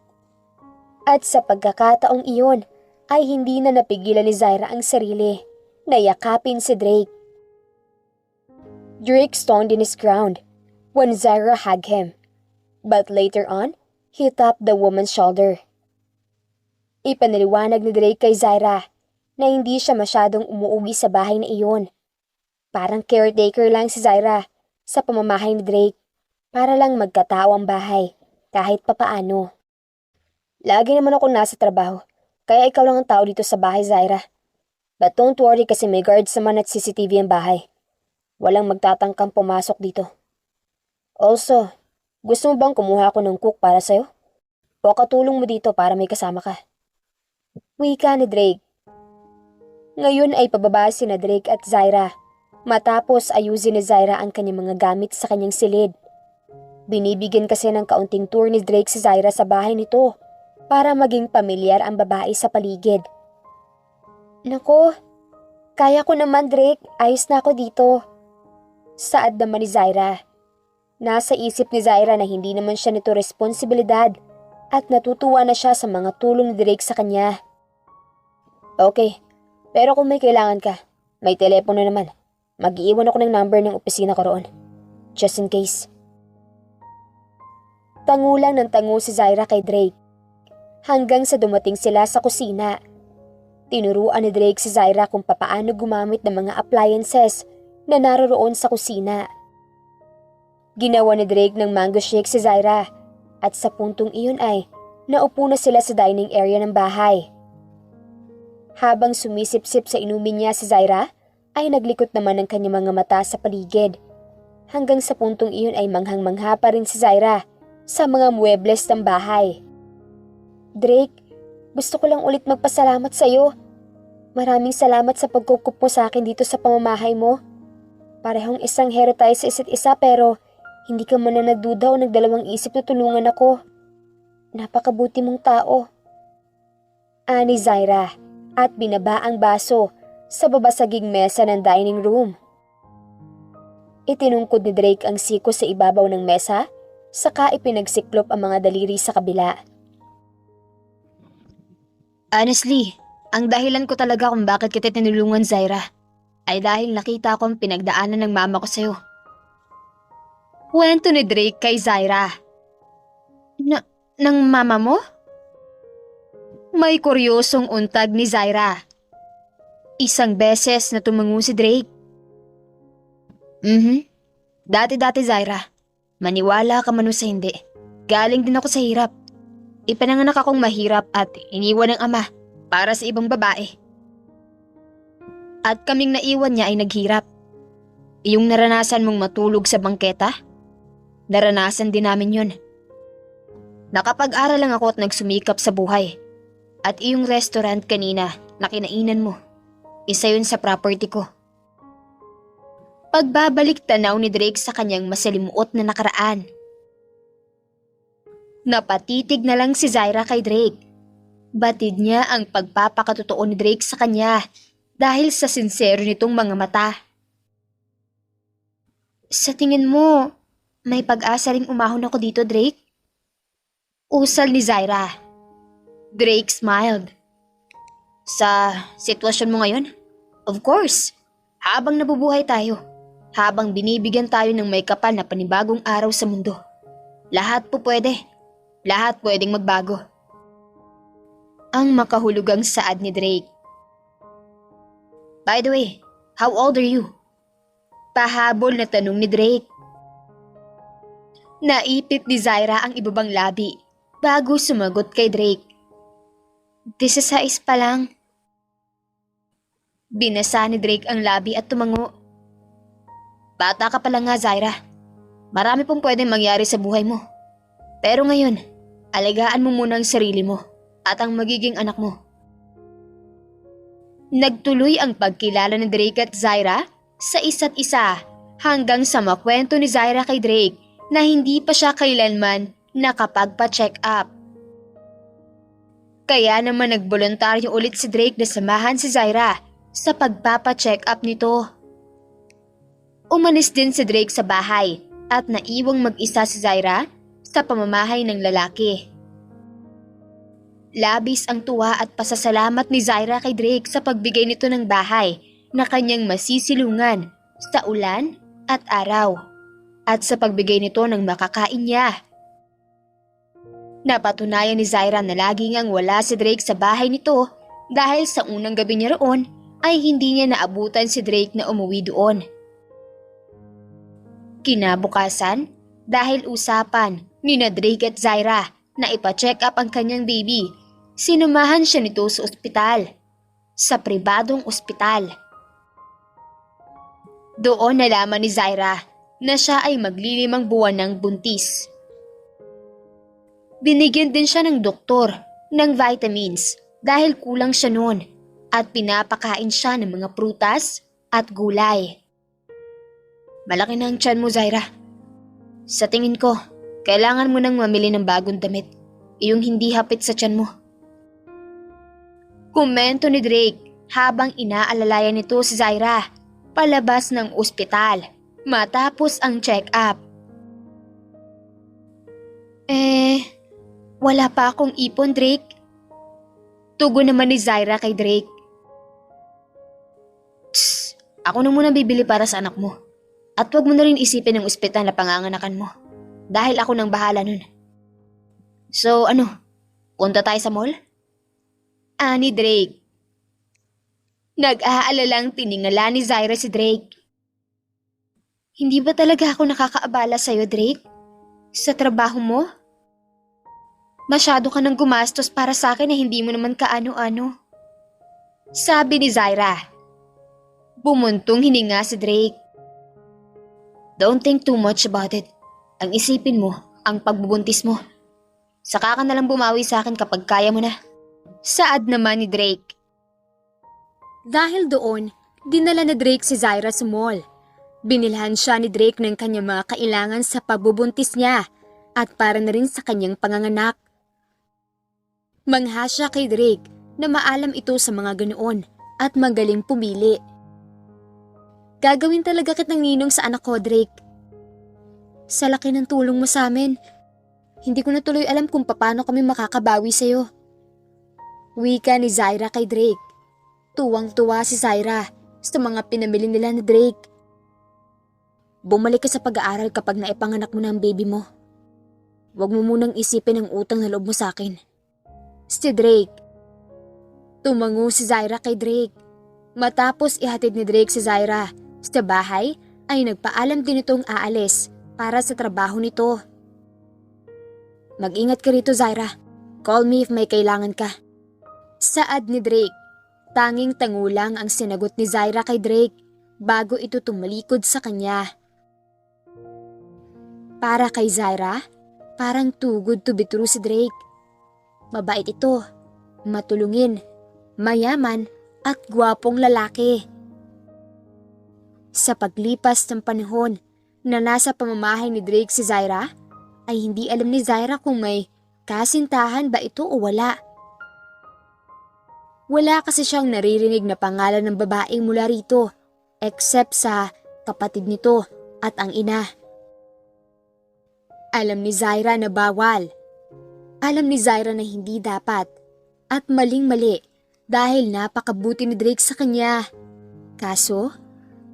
At sa pagkakataong iyon ay hindi na napigilan ni Zaira ang sarili na yakapin si Drake. Drake stoned in his ground when Zaira hugged him. But later on, he tapped the woman's shoulder. Ipaniliwanag ni Drake kay Zaira na hindi siya masyadong umuuwi sa bahay na iyon. Parang caretaker lang si Zaira sa pamamahay ni Drake para lang magkatao ang bahay kahit papaano. Lagi naman ako nasa trabaho, kaya ikaw lang ang tao dito sa bahay, Zaira. But don't worry kasi may guards naman at CCTV ang bahay. Walang magtatangkang pumasok dito. Also, gusto mo bang kumuha ako ng cook para sa'yo? O katulong mo dito para may kasama ka? Wika ni Drake. Ngayon ay pababa si na Drake at Zaira matapos ayusin ni Zaira ang kanyang mga gamit sa kanyang silid. Binibigyan kasi ng kaunting tour ni Drake si Zaira sa bahay nito para maging pamilyar ang babae sa paligid. Nako, kaya ko naman Drake, ayos na ako dito. Saad naman ni Zaira. Nasa isip ni Zaira na hindi naman siya nito responsibilidad at natutuwa na siya sa mga tulong ni Drake sa kanya. Okay, pero kung may kailangan ka, may telepono naman. Mag-iiwan ako ng number ng opisina ko roon. Just in case. Tango lang ng tango si Zaira kay Drake. Hanggang sa dumating sila sa kusina. Tinuruan ni Drake si Zaira kung papaano gumamit ng mga appliances na naroroon sa kusina. Ginawa ni Drake ng mango shake si Zaira at sa puntong iyon ay naupo na sila sa dining area ng bahay. Habang sumisip-sip sa inumin niya si Zaira, ay naglikot naman ang kanyang mga mata sa paligid. Hanggang sa puntong iyon ay manghang-mangha pa rin si Zaira sa mga muebles ng bahay. Drake, gusto ko lang ulit magpasalamat sa iyo. Maraming salamat sa pagkukup mo sa akin dito sa pamamahay mo. Parehong isang hero tayo sa isa't isa pero hindi ka man na nagduda o nagdalawang isip na tulungan ako. Napakabuti mong tao. Ani Zaira at binaba ang baso sa babasaging mesa ng dining room. Itinungkod ni Drake ang siko sa ibabaw ng mesa, saka ipinagsiklop ang mga daliri sa kabila. Honestly, ang dahilan ko talaga kung bakit kita tinulungan, Zaira, ay dahil nakita ko ang pinagdaanan ng mama ko sa'yo. Kwento ni Drake kay Zaira. Ng mama mo? May kuryosong untag ni Zaira. Isang beses na tumango si Drake. Dati-dati Zaira, maniwala ka man o sa hindi. Galing din ako sa hirap. Ipinanganak akong mahirap at iniwan ng ama para sa ibang babae. At kaming naiwan niya ay naghirap. Iyong naranasan mong matulog sa bangketa? Naranasan din namin yun. Nakapag-aral lang ako at nagsumikap sa buhay. At iyong restaurant kanina na kinainan mo, isa yun sa property ko. Pagbabalik tanaw ni Drake sa kanyang masalimuot na nakaraan. Napatitig na lang si Zaira kay Drake. Batid niya ang pagpapakatotoo ni Drake sa kanya dahil sa sincero nitong mga mata. Sa tingin mo, may pag-asa ring umahon ako dito, Drake? Usal ni Zaira. Drake smiled. Sa sitwasyon mo ngayon? Of course. Habang nabubuhay tayo, habang binibigyan tayo ng may kapal na panibagong araw sa mundo, lahat po pwede. Lahat pwedeng magbago. Ang makahulugang saad ni Drake. By the way, how old are you? Pahabol na tanong ni Drake. Naipit ni Zaira ang ibabang labi bago sumagot kay Drake. 16 pa lang. Binasa ni Drake ang labi at tumango. Bata ka pa lang nga, Zaira. Marami pong pwedeng mangyari sa buhay mo. Pero ngayon, alagaan mo muna ang sarili mo at ang magiging anak mo. Nagtuloy ang pagkilala ni Drake at Zaira sa isa't isa hanggang sa makwento ni Zaira kay Drake na hindi pa siya kailanman nakapagpa-check up. Kaya naman nagboluntaryo ulit si Drake na samahan si Zaira sa pagpapa-check up nito. Umalis din si Drake sa bahay at naiwang mag-isa si Zaira sa pamamahay ng lalaki. Labis ang tuwa at pasasalamat ni Zaira kay Drake sa pagbigay nito ng bahay na kanyang masisilungan sa ulan at araw at sa pagbigay nito ng makakain niya. Napatunayan ni Zaira na lagi ngang wala si Drake sa bahay nito dahil sa unang gabi niya roon ay hindi niya naabutan si Drake na umuwi doon. Kinabukasan, dahil usapan ni na Drake at Zaira na ipa-check up ang kanyang baby, sinumahan siya nito sa ospital, sa pribadong ospital. Doon nalaman ni Zaira na siya ay maglilimang buwan ng buntis. Binigyan din siya ng doktor ng vitamins dahil kulang siya noon at pinapakain siya ng mga prutas at gulay. Malaki na ang tiyan mo, Zaira. Sa tingin ko, kailangan mo nang mamili ng bagong damit, yung hindi hapit sa tiyan mo. Komento ni Drake habang inaalalayan nito si Zaira palabas ng ospital matapos ang check-up. Wala pa akong ipon, Drake. Tugon naman ni Zaira kay Drake. Tss, ako na muna bibili para sa anak mo. At wag mo na rin isipin ang ospital na panganganakan mo. Dahil ako nang bahala nun. So punta tayo sa mall? Ani Drake. Nag-aalalang tiningala ni Zaira si Drake. Hindi ba talaga ako nakakaabala sa'yo, Drake? Sa trabaho mo? Masyado ka nang gumastos para sa akin na hindi mo naman kaano-ano. Sabi ni Zaira. Bumuntong hininga si Drake. Don't think too much about it. Ang isipin mo, ang pagbubuntis mo. Saka ka nalang bumawi sa akin kapag kaya mo na. Saad naman ni Drake. Dahil doon, dinala na Drake si Zaira sa mall. Binilhan siya ni Drake ng kanyang mga kailangan sa pagbubuntis niya at para na rin sa kanyang panganganak. Mangha siya kay Drake na maalam ito sa mga ganoon at magaling pumili. Gagawin talaga kitang ninong sa anak ko, Drake. Sa laki ng tulong mo sa amin, hindi ko na tuloy alam kung paano kami makakabawi sa'yo. Wika ni Zaira kay Drake. Tuwang-tuwa si Zaira sa mga pinamili nila ni Drake. Bumalik ka sa pag-aaral kapag naipanganak mo na ang baby mo. Huwag mo munang isipin ang utang na loob mo sa akin. Si Drake. Tumango si Zaira kay Drake. Matapos ihatid ni Drake si Zaira sa bahay, ay nagpaalam din itong aalis para sa trabaho nito. Mag-ingat ka rito, Zaira. Call me if may kailangan ka. Saad ni Drake. Tanging tangulang ang sinagot ni Zaira kay Drake bago ito tumalikod sa kanya. Para kay Zaira, parang too good to be true si Drake. Mabait ito, matulungin, mayaman at gwapong lalaki. Sa paglipas ng panahon na nasa pamamahay ni Drake si Zaira, ay hindi alam ni Zaira kung may kasintahan ba ito o wala. Wala kasi siyang naririnig na pangalan ng babaeng mula rito, except sa kapatid nito at ang ina. Alam ni Zaira na bawal. Alam ni Zaira na hindi dapat at maling-mali dahil napakabuti ni Drake sa kanya. Kaso,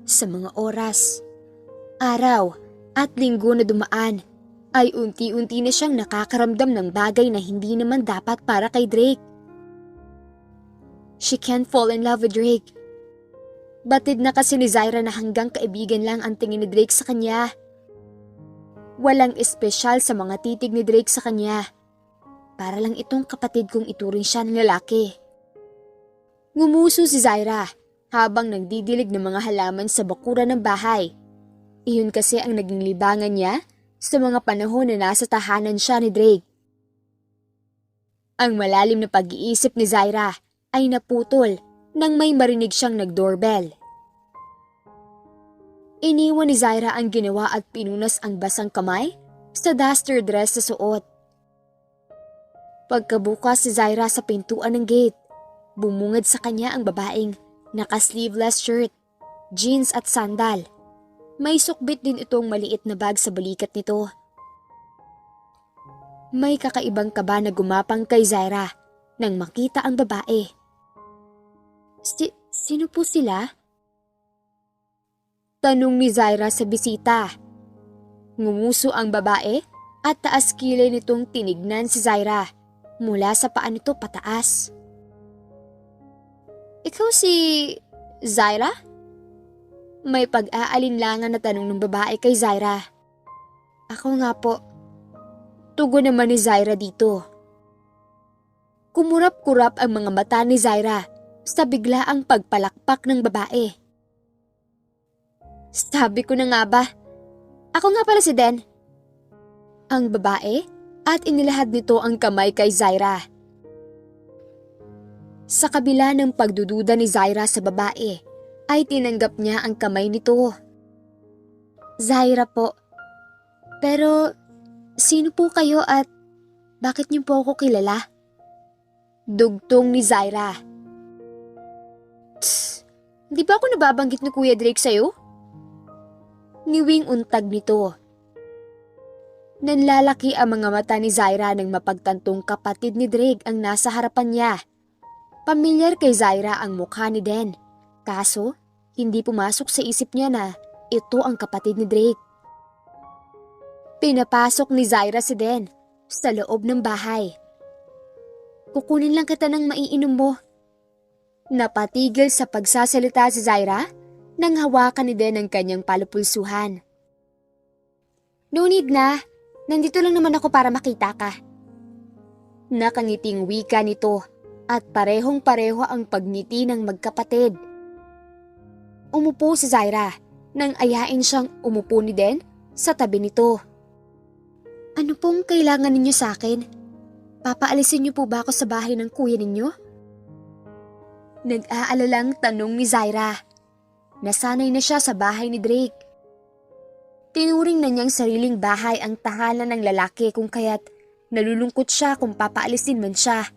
sa mga oras, araw at linggo na dumaan, ay unti-unti na siyang nakakaramdam ng bagay na hindi naman dapat para kay Drake. She can't fall in love with Drake. Batid na kasi ni Zaira na hanggang kaibigan lang ang tingin ni Drake sa kanya. Walang espesyal sa mga titig ni Drake sa kanya. Para lang itong kapatid kong ituring siya ng lalaki. Ngumuso si Zaira habang nagdidilig ng mga halaman sa bakuran ng bahay. Iyon kasi ang naging libangan niya sa mga panahon na nasa tahanan siya ni Drake. Ang malalim na pag-iisip ni Zaira ay naputol nang may marinig siyang nag-doorbell. Iniwan ni Zaira ang ginawa at pinunas ang basang kamay sa duster dress sa suot. Pagkabukas si Zaira sa pintuan ng gate, bumungad sa kanya ang babaeng naka-sleeveless shirt, jeans at sandal. May sukbit din itong maliit na bag sa balikat nito. May kakaibang kaba na gumapang kay Zaira nang makita ang babae. Sino po sila? Tanong ni Zaira sa bisita. Ngumuso ang babae at taas kilay nitong tinignan si Zaira mula sa paa nito pataas. Ikaw si Zaira? May pag-aalinlangan na tanong ng babae kay Zaira. Ako nga po. Tugon naman ni Zaira dito. Kumurap-kurap ang mga mata ni Zaira sa biglaang pagpalakpak ng babae. Sabi ko na nga ba? Ako nga pala si Den. Ang babae at inilahad nito ang kamay kay Zaira. Sa kabila ng pagdududa ni Zaira sa babae, ay tinanggap niya ang kamay nito. Zaira po. Pero sino po kayo at bakit niyo po ako kilala? Dugtong ni Zaira. Tss, di ba ako nababanggit ni Kuya Drake sa'yo? Niwing untag nito. Nanlalaki ang mga mata ni Zaira nang mapagtantong kapatid ni Drake ang nasa harapan niya. Pamilyar kay Zaira ang mukha ni Den. Kaso, hindi pumasok sa isip niya na ito ang kapatid ni Drake. Pinapasok ni Zaira si Den sa loob ng bahay. Kukunin lang kita ng maiinom mo. Napatigil sa pagsasalita si Zaira nang hawakan ni Den ang kanyang palupulsuhan. No need na, nandito lang naman ako para makita ka. Nakangiting wika nito at parehong-pareho ang pagngiti ng magkapatid. Umupo si Zaira nang ayain siyang umupo ni Den sa tabi nito. Ano pong kailangan ninyo sa akin? Papaalisin niyo po ba ako sa bahay ng kuya ninyo? Nag-aalalang tanong ni Zaira. Nasanay na siya sa bahay ni Drake. Tinuring na niyang sariling bahay ang tahanan ng lalaki kung kaya't nalulungkot siya kung papaalisin man siya.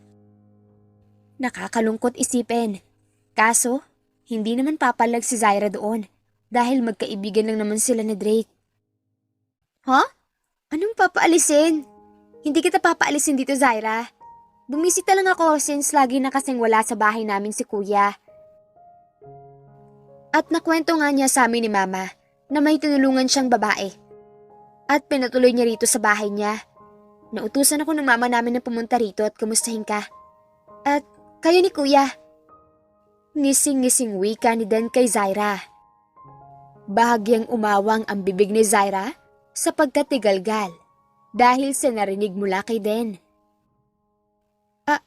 Nakakalungkot isipin. Kaso, hindi naman papalag si Zaira doon dahil magkaibigan lang naman sila ni Drake. Ha? Anong papaalisin? Hindi kita papaalisin dito, Zaira. Bumisita lang ako since lagi na kasing wala sa bahay namin si kuya. At nakwento nga niya sa amin ni Mama na may tinulungan siyang babae. At pinatuloy niya rito sa bahay niya. Nautusan ako ng mama namin na pumunta rito at kumustahin ka. At kayo ni kuya. Ngising-ngising wika ni Den kay Zaira. Bahagyang umawang ang bibig ni Zaira sa pagkatigalgal dahil sa narinig mula kay Den.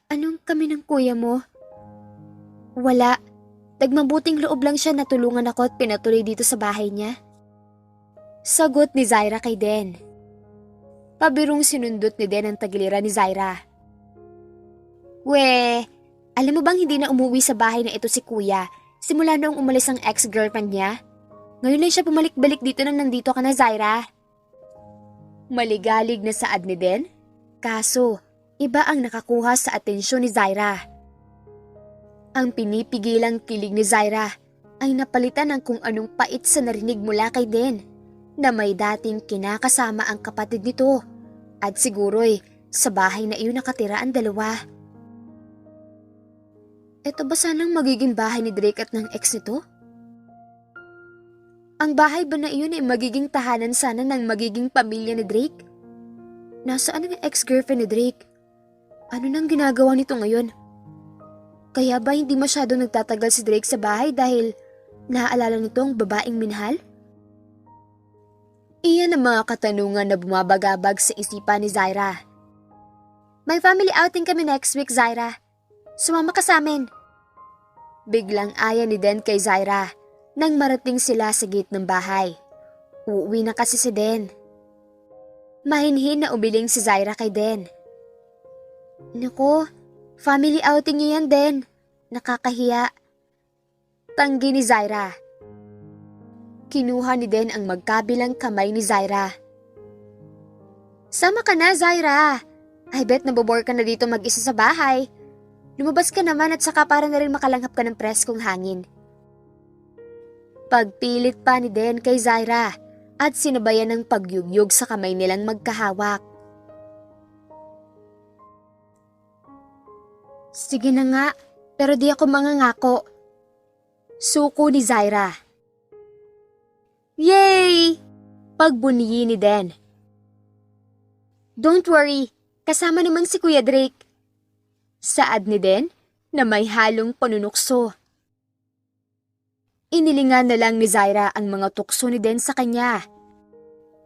Anong kami ng kuya mo? Wala. Nagmabuting loob lang siya na tulungan ako at pinatuloy dito sa bahay niya. Sagot ni Zaira kay Den. Pabirong sinundot ni Den ang tagiliran ni Zaira. Alam mo bang hindi na umuwi sa bahay na ito si kuya simula noong umalis ang ex-girlfriend niya? Ngayon lang siya bumalik-balik dito nang nandito ka na, Zaira. Maligalig na saad ni Den. Kaso, iba ang nakakuha sa atensyon ni Zaira. Ang pinipigilang kilig ni Zaira ay napalitan ng kung anong pait sa narinig mula kay Den na may dating kinakasama ang kapatid nito at siguro'y sa bahay na iyon nakatira ang dalawa. Ito ba sanang magiging bahay ni Drake at ng ex nito? Ang bahay ba na iyon ay magiging tahanan sana ng magiging pamilya ni Drake? Nasaan ang ex-girlfriend ni Drake? Ano nang ginagawa nito ngayon? Kaya ba hindi masyado nagtatagal si Drake sa bahay dahil naaalala nito ang babaeng minahal? Iyan ang mga katanungan na bumabagabag sa isipan ni Zaira. May family outing kami next week, Zaira. Sumama ka sa amin. Biglang aya ni Den kay Zaira nang marating sila sa gate ng bahay. Uuwi na kasi si Den. Mahinhin na umiling si Zaira kay Den. Naku, family outing niyo yan, Den. Nakakahiya. Tanggi ni Zaira. Kinuha ni Den ang magkabilang kamay ni Zaira. Sama ka na, Zaira. I bet nabobore ka na dito mag-isa sa bahay. Lumabas ka naman at saka para na rin makalanghap ka ng preskong hangin. Pagpilit pa ni Den kay Zaira at sinabayan ng pagyugyug sa kamay nilang magkahawak. Sige na nga, pero di ako mangangako. Suko ni Zaira. Yay! Pagbunyi ni Den. Don't worry, kasama naman si Kuya Drake. Saad ni Den na may halong panunukso. Inilingan na lang ni Zaira ang mga tukso ni Den sa kanya.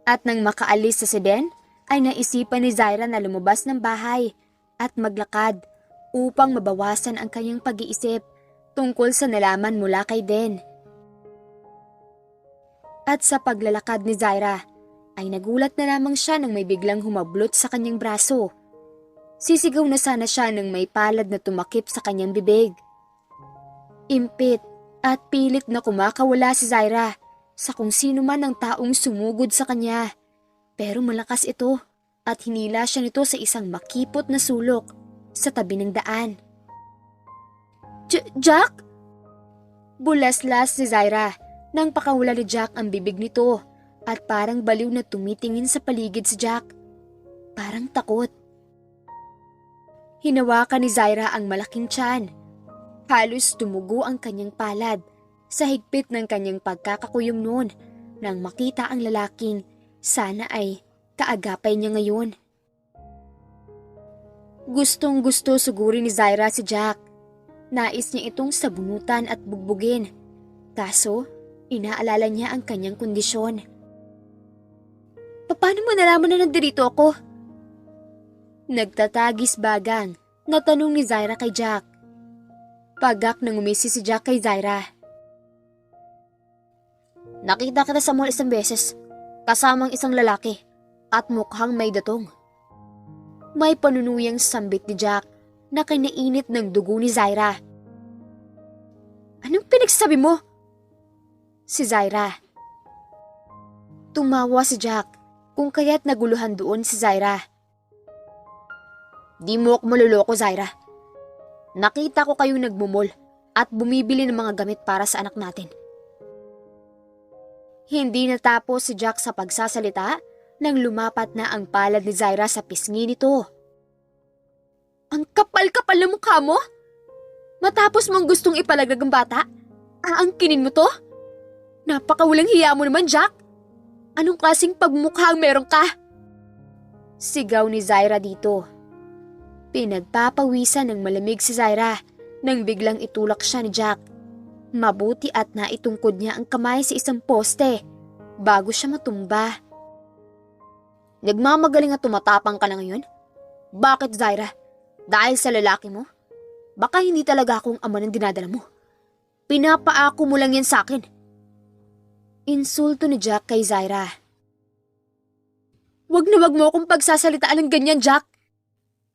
At nang makaalis sa si Den, ay naisipan ni Zaira na lumabas ng bahay at maglakad upang mabawasan ang kanyang pag-iisip tungkol sa nalaman mula kay Den. At sa paglalakad ni Zaira, ay nagulat na lamang siya nang may biglang humablot sa kanyang braso. Sisigaw na sana siya nang may palad na tumakip sa kanyang bibig. Impit at pilit na kumakawala si Zaira sa kung sino man ang taong sumugod sa kanya. Pero malakas ito at hinila siya nito sa isang makipot na sulok sa tabi ng daan. Jack? Bulaslas si Zaira nang pakawala ni Jack ang bibig nito at parang baliw na tumitingin sa paligid si Jack. Parang takot. Hinawakan ni Zaira ang malaking tiyan. Halos tumugo ang kanyang palad sa higpit ng kanyang pagkakakuyom noon nang makita ang lalaking sana ay kaagapay niya ngayon. Gustong gusto sugurin ni Zaira si Jack. Nais niya itong sabunutan at bugbugin. Kaso, inaalala niya ang kanyang kondisyon. Paano mo nalaman na nandirito ako? Nagtatagis bagang na tanong ni Zaira kay Jack. Pagak nang umisi si Jack kay Zaira. Nakita kita sa mall isang beses, kasamang isang lalaki at mukhang may datong. May panunuyang sambit ni Jack na kinainit ng dugo ni Zaira. Anong pinagsabi mo? Si Zaira. Tumawa si Jack kung kaya't naguluhan doon si Zaira. Di mo ako maluloko, Zaira. Nakita ko kayong nagmumol at bumibili ng mga gamit para sa anak natin. Hindi natapos si Jack sa pagsasalita nang lumapat na ang palad ni Zaira sa pisngi nito. Ang kapal-kapal na mukha mo? Matapos mong gustong ipalaglag ang bata, aangkinin mo to? Napakawalang hiya mo naman, Jack. Anong klaseng pagmukha ang meron ka? Sigaw ni Zaira dito. Pinagpapawisan ng malamig si Zaira nang biglang itulak siya ni Jack. Mabuti at naitungkod niya ang kamay sa isang poste bago siya matumba. Nagmamagaling at tumatapang ka na ngayon? Bakit, Zaira? Dahil sa lalaki mo? Baka hindi talaga akong ama ng dinadala mo. Pinapaako mo lang yan sa akin. Insulto ni Jack kay Zaira. Wag na wag mo akong pagsasalitaan ng ganyan, Jack.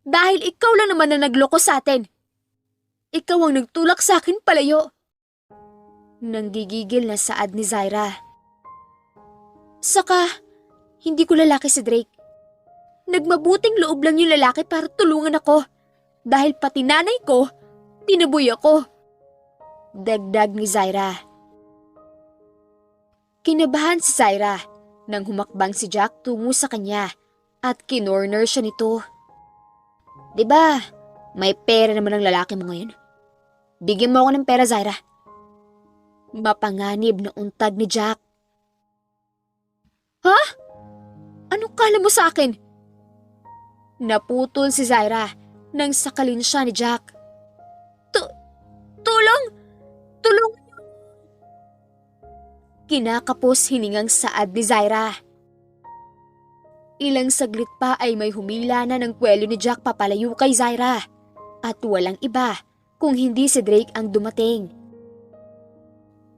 Dahil ikaw lang naman na nagloko sa atin. Ikaw ang nagtulak sa akin palayo. Nanggigigil na saad ni Zaira. Saka, hindi ko lalaki si Drake. Nagmabuting loob lang yung lalaki para tulungan ako. Dahil pati nanay ko, tinaboy ako. Dagdag ni Zaira. Kinabahan si Zaira nang humakbang si Jack tungo sa kanya at kinorner siya nito. Diba, may pera naman ang lalaki mo ngayon? Bigyan mo ako ng pera, Zaira. Mapanganib na untag ni Jack. Ha? Anong kala mo sa akin? Naputol si Zaira nang sakalin siya ni Jack. Tulong! Tulong! Kinakapos hiningang saad ni Zaira. Ilang saglit pa ay may humila na ng kwelyo ni Jack papalayo kay Zaira. At walang iba kung hindi si Drake ang dumating.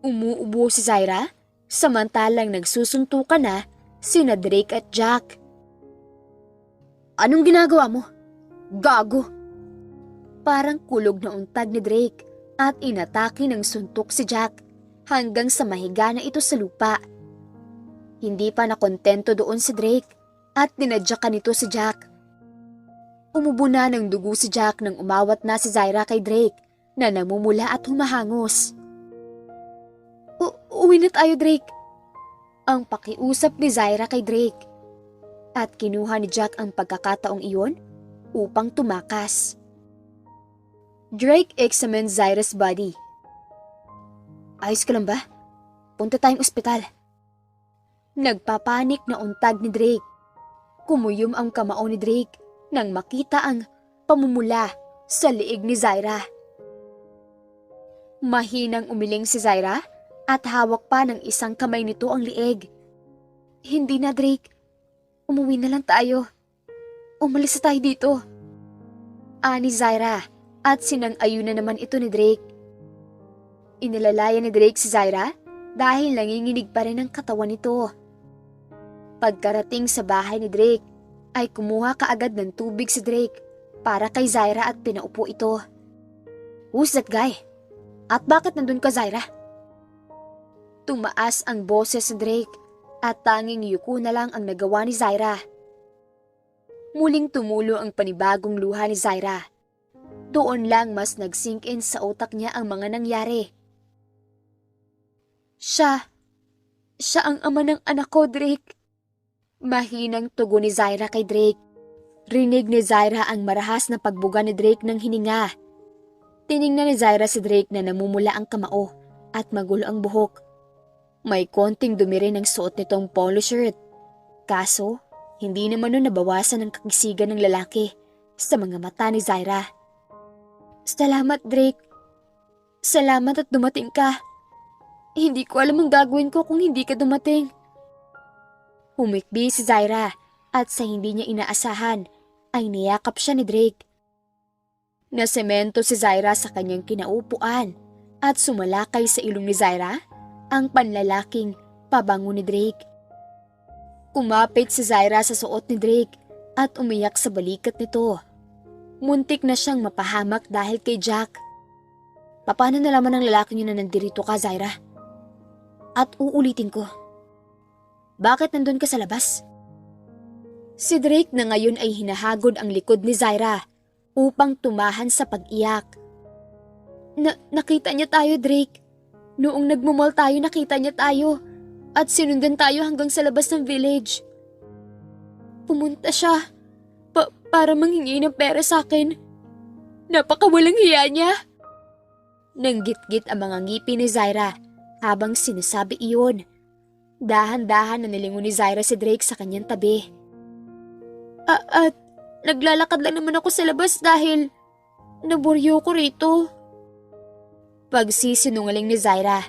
Umuubo si Zaira samantalang nagsusuntukan na sina Drake at Jack. Anong ginagawa mo? Gago! Parang kulog na untag ni Drake at inatake ng suntok si Jack hanggang sa mahiga na ito sa lupa. Hindi pa nakontento doon si Drake at dinadyakan nito si Jack. Umubo na ng dugo si Jack nang umawat na si Zaira kay Drake na namumula at humahangos. Uwi na tayo, Drake. Ang pakiusap ni Zaira kay Drake. At kinuha ni Jack ang pagkakataong iyon upang tumakas. Drake examined Zaira's body. Ayos ka lang ba? Punta tayong ospital. Nagpapanik na untag ni Drake. Kumuyom ang kamao ni Drake nang makita ang pamumula sa liig ni Zaira. Mahinang umiling si Zaira at hawak pa ng isang kamay nito ang lieg. Hindi na, Drake. Umuwi na lang tayo. Umalis na tayo dito. Ani Zaira at sinang-ayunan naman ito ni Drake. Inilalaya ni Drake si Zaira dahil nanginginig pa rin ang katawan nito. Pagkarating sa bahay ni Drake, ay kumuha kaagad ng tubig si Drake para kay Zaira at pinaupo ito. Who's that guy? At bakit nandun ka, Zaira? Tumaas ang boses ni Drake at tanging yuko na lang ang nagawa ni Zaira. Muling tumulo ang panibagong luha ni Zaira. Doon lang mas nag-sink in sa utak niya ang mga nangyari. Siya ang ama ng anak ko, Drake. Mahinang tugon ni Zaira kay Drake. Rinig ni Zaira ang marahas na pagbuga ni Drake ng hininga. Tiningnan ni Zaira si Drake na namumula ang kamao at magulo ang buhok. May konting dumi rin ang suot nitong polo shirt. Kaso, hindi naman nun nabawasan ang kagisigan ng lalaki sa mga mata ni Zaira. Salamat, Drake. Salamat at dumating ka. Hindi ko alam ang gagawin ko kung hindi ka dumating. Humikbi si Zaira at sa hindi niya inaasahan ay niyakap siya ni Drake. Nasemento si Zaira sa kanyang kinaupuan at sumalakay sa ilong ni Zaira ang panlalaking pabango ni Drake. Kumapit si Zaira sa suot ni Drake at umiyak sa balikat nito. Muntik na siyang mapahamak dahil kay Jack. Paano nalaman ng lalaki niyo na nandirito ka, Zaira? At uulitin ko. Bakit nandun ka sa labas? Si Drake na ngayon ay hinahagod ang likod ni Zaira upang tumahan sa pag-iyak. Nakita niya tayo, Drake. Noong nagmumall tayo, nakita niya tayo at sinundan tayo hanggang sa labas ng village. Pumunta siya para manghingi ng pera sa akin. Napakawalang hiya niya. Nanggit-git ang mga ngipin ni Zaira habang sinasabi iyon. Dahan-dahan na nilingon ni Zaira si Drake sa kanyang tabi. At naglalakad lang naman ako sa labas dahil naburyo ko rito. Pagsisinungaling ni Zaira,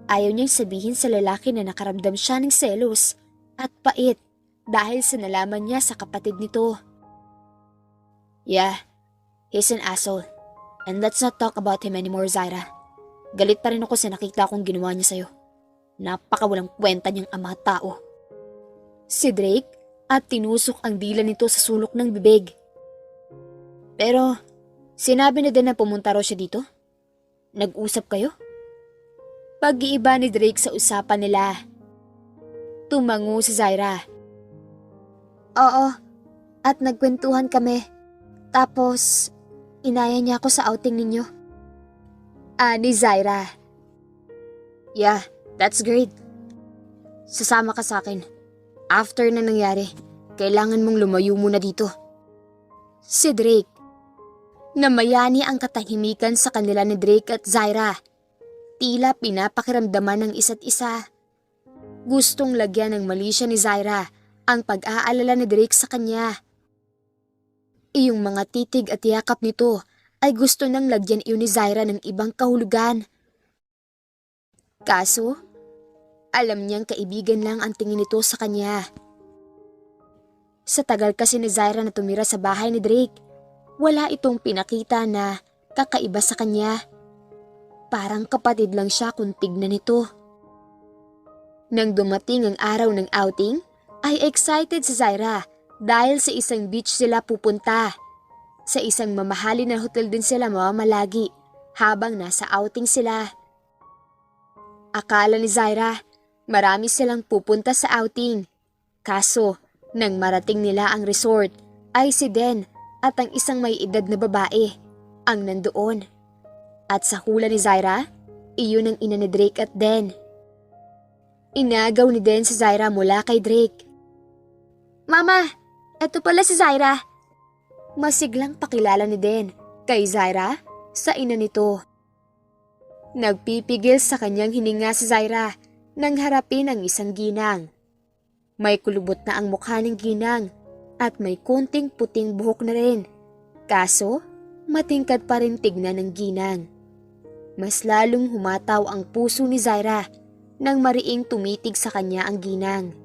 ayaw niyang sabihin sa lalaki na nakaramdam siya ng selos at pait dahil sa nalaman niya sa kapatid nito. Yeah, he's an asshole. And let's not talk about him anymore, Zaira. Galit pa rin ako sa nakita kong ginawa niya sa'yo. Napakawalang kwenta niyang ama tao. Si Drake at tinusok ang dila nito sa sulok ng bibig. Pero, sinabi na din na pumunta raw siya dito? Nag-usap kayo? Pag-iiba ni Drake sa usapan nila. Tumango si Zaira. Oo, at nagkwentuhan kami. Tapos, inaya niya ako sa outing ninyo. Ani Zaira. Yeah, that's great. Sasama ka sa akin. After na nangyari, kailangan mong lumayo muna dito. Si Drake. Namayani ang katahimikan sa kanila ni Drake at Zaira. Tila pinapakiramdaman ng isa't isa. Gustong lagyan ng mali siya ni Zaira ang pag-aalala ni Drake sa kanya. Iyong mga titig at yakap nito ay gusto nang lagyan iyon ni Zaira ng ibang kahulugan. Kaso, alam niyang kaibigan lang ang tingin nito sa kanya. Sa tagal kasi ni Zaira na tumira sa bahay ni Drake, wala itong pinakita na kakaiba sa kanya. Parang kapatid lang siya kung tignan nito. Nang dumating ang araw ng outing, ay excited si Zaira dahil sa isang beach sila pupunta. Sa isang mamahalin na hotel din sila mamamalagi habang nasa outing sila. Akala ni Zaira, marami silang pupunta sa outing. Kaso, nang marating nila ang resort, ay si Den at ang isang may edad na babae ang nandoon. At sa hula ni Zaira, iyon ang ina ni Drake at Den. Inagaw ni Den si Zaira mula kay Drake. Mama, eto pala si Zaira. Masiglang pakilala ni Den kay Zaira sa ina nito. Nagpipigil sa kanyang hininga si Zaira nang harapin ang isang ginang. May kulubot na ang mukha ng ginang at may kunting puting buhok na rin. Kaso, matingkad pa rin tignan ng ginang. Mas lalong humataw ang puso ni Zaira nang mariing tumitig sa kanya ang ginang.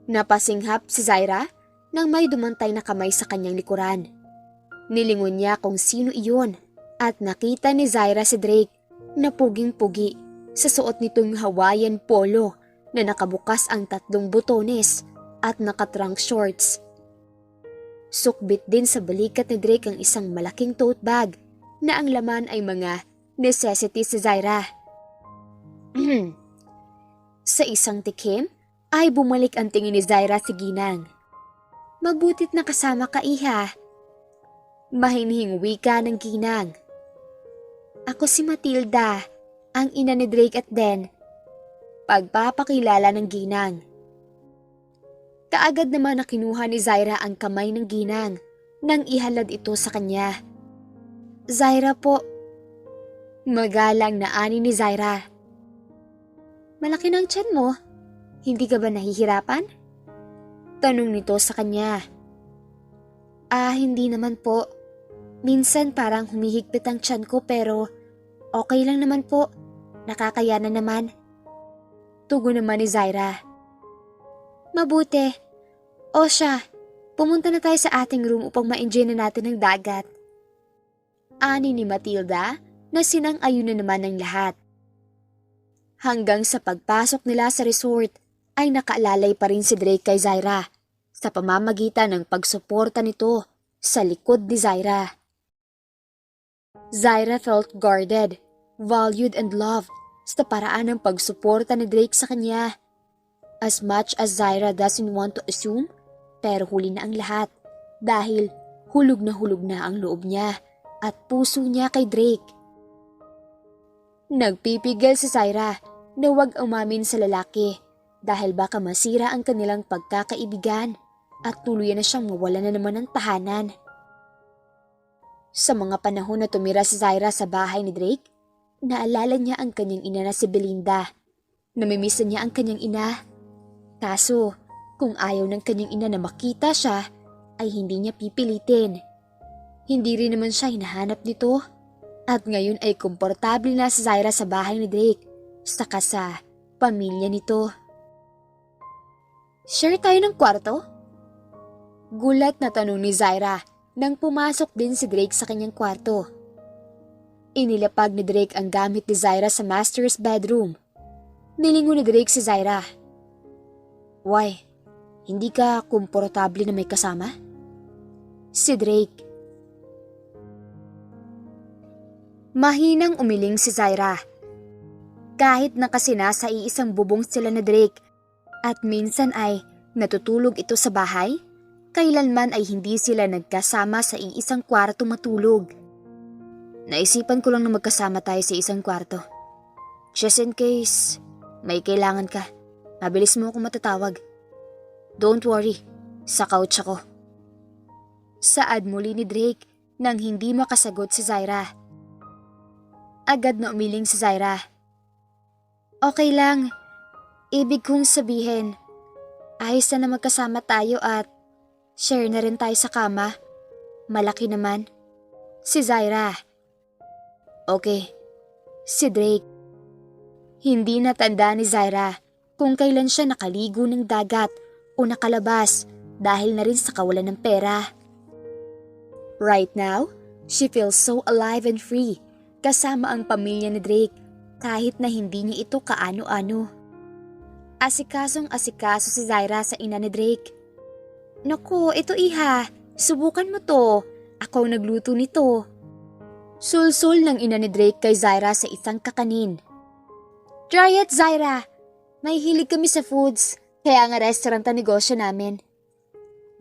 Napasinghap si Zaira nang may dumantay na kamay sa kanyang likuran. Nilingon niya kung sino iyon at nakita ni Zaira si Drake na puging-pugi sa suot nitong Hawaiian polo na nakabukas ang 3 botones at nakatrunk shorts. Sukbit din sa balikat ni Drake ang isang malaking tote bag na ang laman ay mga necessities si Zaira. Sa isang tikim ay bumalik ang tingin ni Zaira sa ginang. "Mabutit na kasama ka, iha." Mahinhing wika ng ginang. "Ako si Matilda, ang ina ni Drake at Den." Pagpapakilala ng ginang. Kaagad naman na kinuha ni Zaira ang kamay ng ginang nang ihalad ito sa kanya. "Zaira po." Magalang na ani ni Zaira. "Malaki ng tiyan mo. Hindi ka ba nahihirapan?" Tanong nito sa kanya. Hindi naman po. Minsan parang humihigpit ang tiyan ko pero okay lang naman po. Nakakayanan naman." Tugon naman ni Zaira. "Mabuti. O siya, pumunta na tayo sa ating room upang ma-enjoy na natin ang dagat." Ani ni Matilda na sinang-ayon na naman ng lahat. Hanggang sa pagpasok nila sa resort ay nakaalalay pa rin si Drake kay Zaira sa pamamagitan ng pagsuporta nito sa likod ni Zaira. Zaira felt guarded, valued and loved sa paraan ng pagsuporta ni Drake sa kanya. As much as Zaira doesn't want to assume, pero huli na ang lahat dahil hulog na ang loob niya at puso niya kay Drake. Nagpipigil si Zaira na huwag umamin sa lalaki dahil baka masira ang kanilang pagkakaibigan at tuluyan na siyang mawala na naman ng tahanan. Sa mga panahon na tumira si Zaira sa bahay ni Drake, naalala niya ang kanyang ina na si Belinda. Namimiss niya ang kanyang ina. Kaso, kung ayaw ng kanyang ina na makita siya, ay hindi niya pipilitin. Hindi rin naman siya hinahanap nito. At ngayon ay komportable na si Zaira sa bahay ni Drake, saka sa pamilya nito. "Share tayo ng kwarto?" Gulat na tanong ni Zaira nang pumasok din si Drake sa kanyang kwarto. Inilapag ni Drake ang gamit ni Zaira sa master's bedroom. Nilingon ni Drake si Zaira. "Why? Hindi ka komportable na may kasama?" Si Drake. Mahinang umiling si Zaira. Kahit nakasina sa iisang bubong sila ni Drake at minsan ay natutulog ito sa bahay, kailanman ay hindi sila nagkasama sa iisang kwarto matulog. "Naisipan ko lang na magkasama tayo sa isang kwarto. Just in case may kailangan ka, mabilis mo akong matatawag. Don't worry, sa couch ako." Saad muli ni Drake nang hindi makasagot si Zaira. Agad na umiling si Zaira. "Okay lang. Ibig kong sabihin, ayos na magkasama tayo at share na rin tayo sa kama. Malaki naman." Si Zaira. "Okay." Si Drake. Hindi natanda ni Zaira kung kailan siya nakaligo ng dagat o nakalabas dahil na rin sa kawalan ng pera. Right now, she feels so alive and free kasama ang pamilya ni Drake kahit na hindi niya ito kaano-ano. Asikasong-asikaso si Zaira sa ina ni Drake. "Naku, ito iha, subukan mo to. Ako ang nagluto nito." Sulsul ng ina ni Drake kay Zaira sa isang kakanin. "Try it, Zaira. May hilig kami sa foods, kaya nga restaurant ang negosyo namin."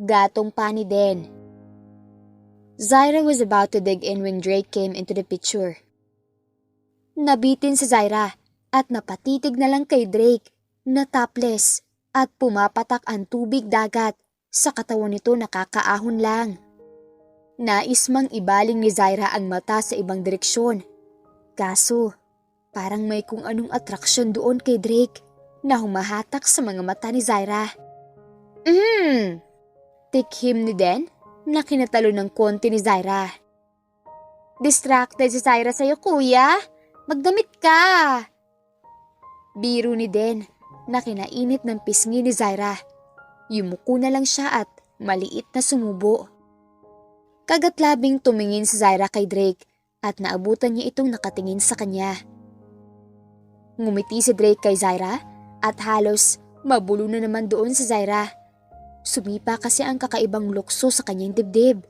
Gatong pani din. Zaira was about to dig in when Drake came into the picture. Nabitin si Zaira at napatitig na lang kay Drake na topless at pumapatak ang tubig dagat sa katawan nito nakakaahon lang. Nais mang ibaling ni Zaira ang mata sa ibang direksyon. Kaso, parang may kung anong atraksyon doon kay Drake na humahatak sa mga mata ni Zaira. Tikhim ni Den na kinatalo ng konti ni Zaira. Distracted si Zaira sa'yo, kuya. Magdamit ka. Biro ni Den na kinainit ng pisngi ni Zaira. Yumuko na lang siya at maliit na sumubo. Kagatlabing tumingin si Zaira kay Drake at naabutan niya itong nakatingin sa kanya. Ngumiti si Drake kay Zaira at halos mabulo na naman doon si Zaira. Sumipa kasi ang kakaibang lukso sa kanyang dibdib.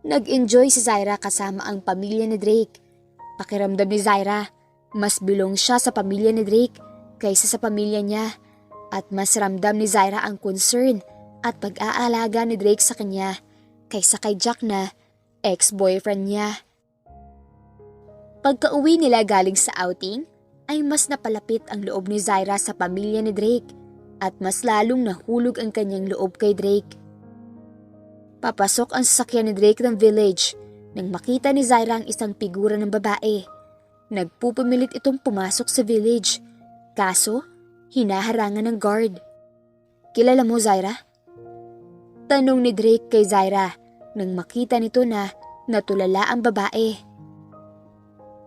Nag-enjoy si Zaira kasama ang pamilya ni Drake. Pakiramdam ni Zaira, mas bilong siya sa pamilya ni Drake kaysa sa pamilya niya at mas ramdam ni Zaira ang concern at pag-aalaga ni Drake sa kanya kaysa kay Jack na ex-boyfriend niya. Pagka-uwi nila galing sa outing, ay mas napalapit ang loob ni Zaira sa pamilya ni Drake at mas lalong nahulog ang kanyang loob kay Drake. Papasok ang sasakyan ni Drake ng village nang makita ni Zaira ang isang figura ng babae. Nagpupumilit itong pumasok sa village, kaso hinaharangan ng guard. "Kilala mo, Zaira?" Tanong ni Drake kay Zaira nang makita nito na natulala ang babae.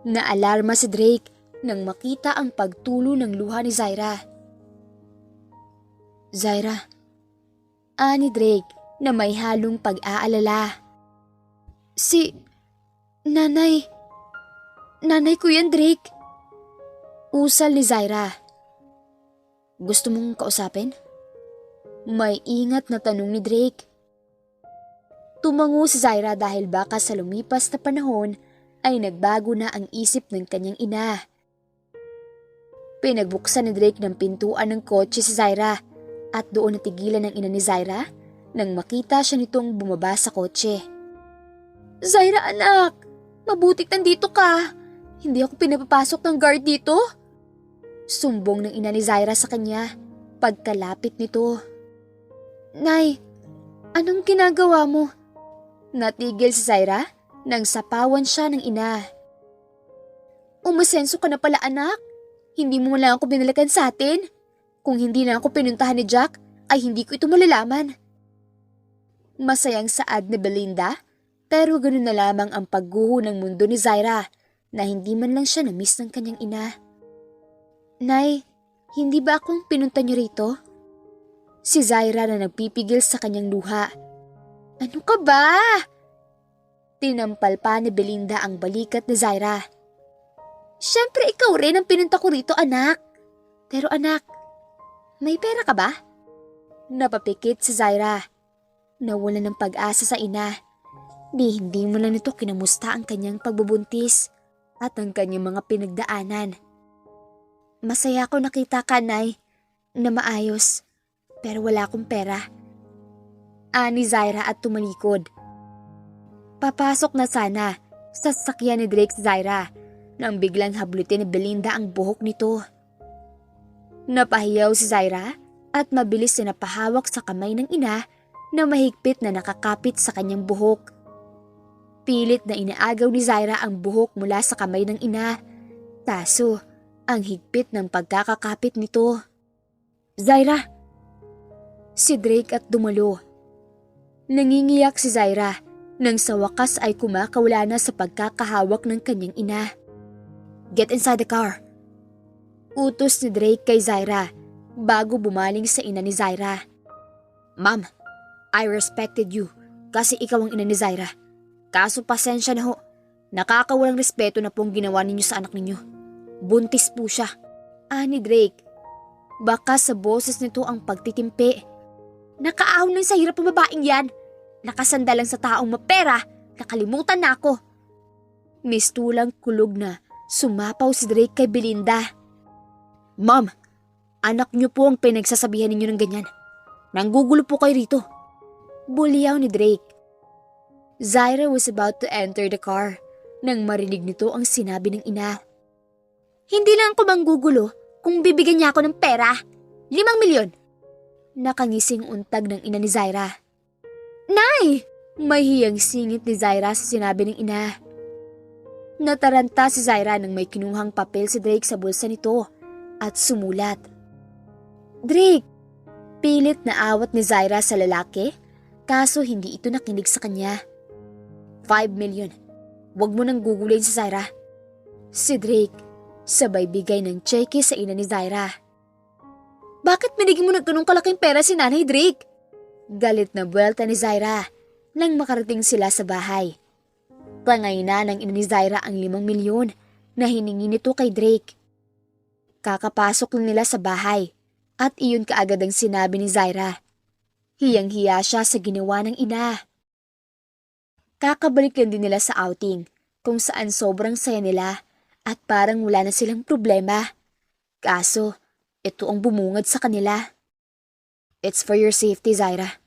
Naalarma si Drake nang makita ang pagtulo ng luha ni Zaira. "Zaira," ani Drake na may halong pag-aalala. "Si Nanay ko yan, Drake." Usal ni Zaira. "Gusto mong kausapin?" May ingat na tanong ni Drake. Tumango si Zaira dahil baka sa lumipas na panahon ay nagbago na ang isip ng kanyang ina. Pinagbuksan ni Drake ng pintuan ng kotse si Zaira at doon natigilan ng ina ni Zaira nang makita siya nitong bumaba sa kotse. "Zaira, anak! Mabutit nandito ka! Hindi ako pinapapasok ng guard dito!" Sumbong ng ina ni Zaira sa kanya pagkalapit nito. "Nay, anong ginagawa mo?" Natigil si Zaira nang sapawan siya ng ina. "Umasenso ka na pala, anak. Hindi mo lang ako binalikan sa atin. Kung hindi na ako pinuntahan ni Jack, ay hindi ko ito malalaman." Masayang saad ni Belinda, pero ganun na lamang ang pagguho ng mundo ni Zaira na hindi man lang siya na-miss ng kanyang ina. "Nay, hindi ba akong pinunta niyo rito?" Si Zaira na nagpipigil sa kanyang luha. "Ano ka ba?" Tinampal pa ni Belinda ang balikat ni Zaira. "Siyempre ikaw rin ang pinunta ko rito, anak. Pero anak, may pera ka ba?" Napapikit si Zaira. Nawala ng pag-asa sa ina. Hindi mo lang nito kinamusta ang kanyang pagbubuntis at ang kanyang mga pinagdaanan. "Masaya ko nakita ka, Nay, na maayos. Pero wala akong pera." Ani Zaira at tumalikod. Papasok na sana sa sasakyan ni Drake si Zaira nang biglang hablutin ni Belinda ang buhok nito. Napahiyaw si Zaira at mabilis na napahawak sa kamay ng ina na mahigpit na nakakapit sa kanyang buhok. Pilit na inaagaw ni Zaira ang buhok mula sa kamay ng ina, kaso ang higpit ng pagkakakapit nito. "Zaira!" Si Drake at dumalo. Nangingiyak si Zaira nang sa wakas ay kumakawala na sa pagkakahawak ng kanyang ina. "Get inside the car." Utos ni Drake kay Zaira bago bumaling sa ina ni Zaira. "Ma'am, I respected you kasi ikaw ang ina ni Zaira. Kaso pasensya na ho, nakakawalang respeto na pong ginawa ninyo sa anak ninyo. Buntis po siya." Ani Drake. Baka sa boses nito ang pagtitimpi. "Nakaahon lang sa hirap ang babaeng yan. Nakasanda lang sa taong mapera, nakalimutan na ako." Mistulang kulog na sumapaw si Drake kay Belinda. "Ma'am, anak niyo po ang pinagsasabihan ninyo ng ganyan. Nanggugulo po kayo rito." Buliyaw ni Drake. Zaira was about to enter the car nang marinig nito ang sinabi ng ina. "Hindi lang ako manggugulo kung bibigyan niya ako ng pera. 5 milyon. Nakangising untag ng ina ni Zaira. "Nay!" May hiyang singit ni Zaira sa sinabi ng ina. Nataranta si Zaira nang may kinuhang papel si Drake sa bulsa nito at sumulat. "Drake!" Pilit na awat ni Zaira sa lalaki, kaso hindi ito nakinig sa kanya. 5 million. Huwag mo nang gugulayin si Zaira. Si Drake, sabay bigay ng cheque sa ina ni Zaira. Bakit binigyan mo ng ganung kalaking pera si Nanay Drake? Galit na buwelta ni Zaira nang makarating sila sa bahay. Pangay na ng ina ni Zaira ang 5 milyon na hiningi nito kay Drake. Kakapasok lang nila sa bahay at iyon kaagad ang sinabi ni Zaira. Hiyang-hiya siya sa ginawa ng ina. Kakabalik lang din nila sa outing kung saan sobrang saya nila at parang wala na silang problema. Kaso, ito ang bumungad sa kanila. It's for your safety, Zaira.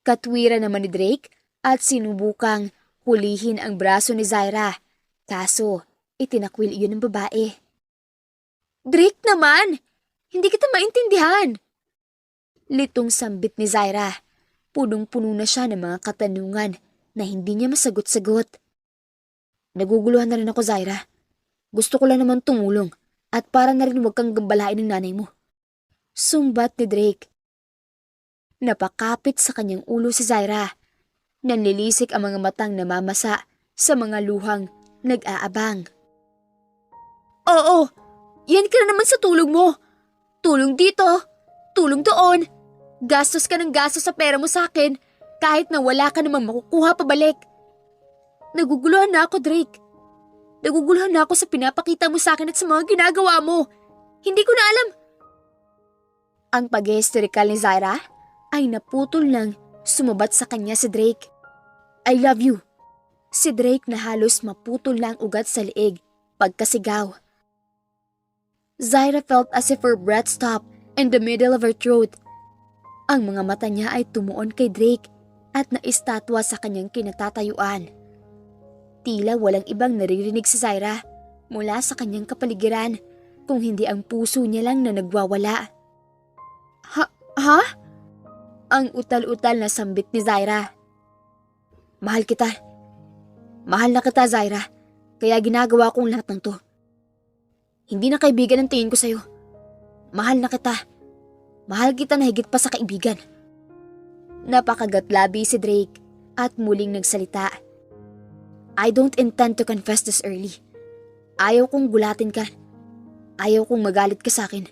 Katwira naman ni Drake at sinubukang hulihin ang braso ni Zaira. Kaso, itinakwil iyon ng babae. Drake naman! Hindi kita maintindihan! Litong sambit ni Zaira. Punong-puno na siya ng mga katanungan na hindi niya masagot-sagot. Naguguluhan na rin ako, Zaira. Gusto ko lang naman tumulong at para na rin huwag kang gambalain ng nanay mo. Sumbat ni Drake. Napakapit sa kanyang ulo si Zaira. Nanlilisik ang mga matang namamasa sa mga luhang nag-aabang. Oo! Yan ka na naman sa tulong mo. Tulong dito, tulong doon. Gastos ka ng gastos sa pera mo sa akin kahit na wala ka namang makukuha pabalik. Naguguluhan na ako, Drake. Naguguluhan na ako sa pinapakita mo sa akin at sa mga ginagawa mo. Hindi ko na alam. Ang pag-hysterikal ni Zaira ay naputol lang sumabat sa kanya si Drake. I love you. Si Drake na halos maputol lang ugat sa liig pagkasigaw. Zaira felt as if her breath stopped in the middle of her throat. Ang mga mata niya ay tumuon kay Drake at naistatwa sa kanyang kinatatayuan. Tila walang ibang naririnig si Zaira mula sa kanyang kapaligiran kung hindi ang puso niya lang na nagwawala. Ha? Ang utal-utal na sambit ni Zaira. Mahal kita. Mahal na kita, Zaira. Kaya ginagawa kong lahat ng to. Hindi na kaibigan ang tingin ko sa'yo. Mahal na kita. Mahal kita na higit pa sa kaibigan. Napakagatlabi si Drake at muling nagsalita. I don't intend to confess this early. Ayaw kong gulatin ka. Ayaw kong magalit ka sa akin.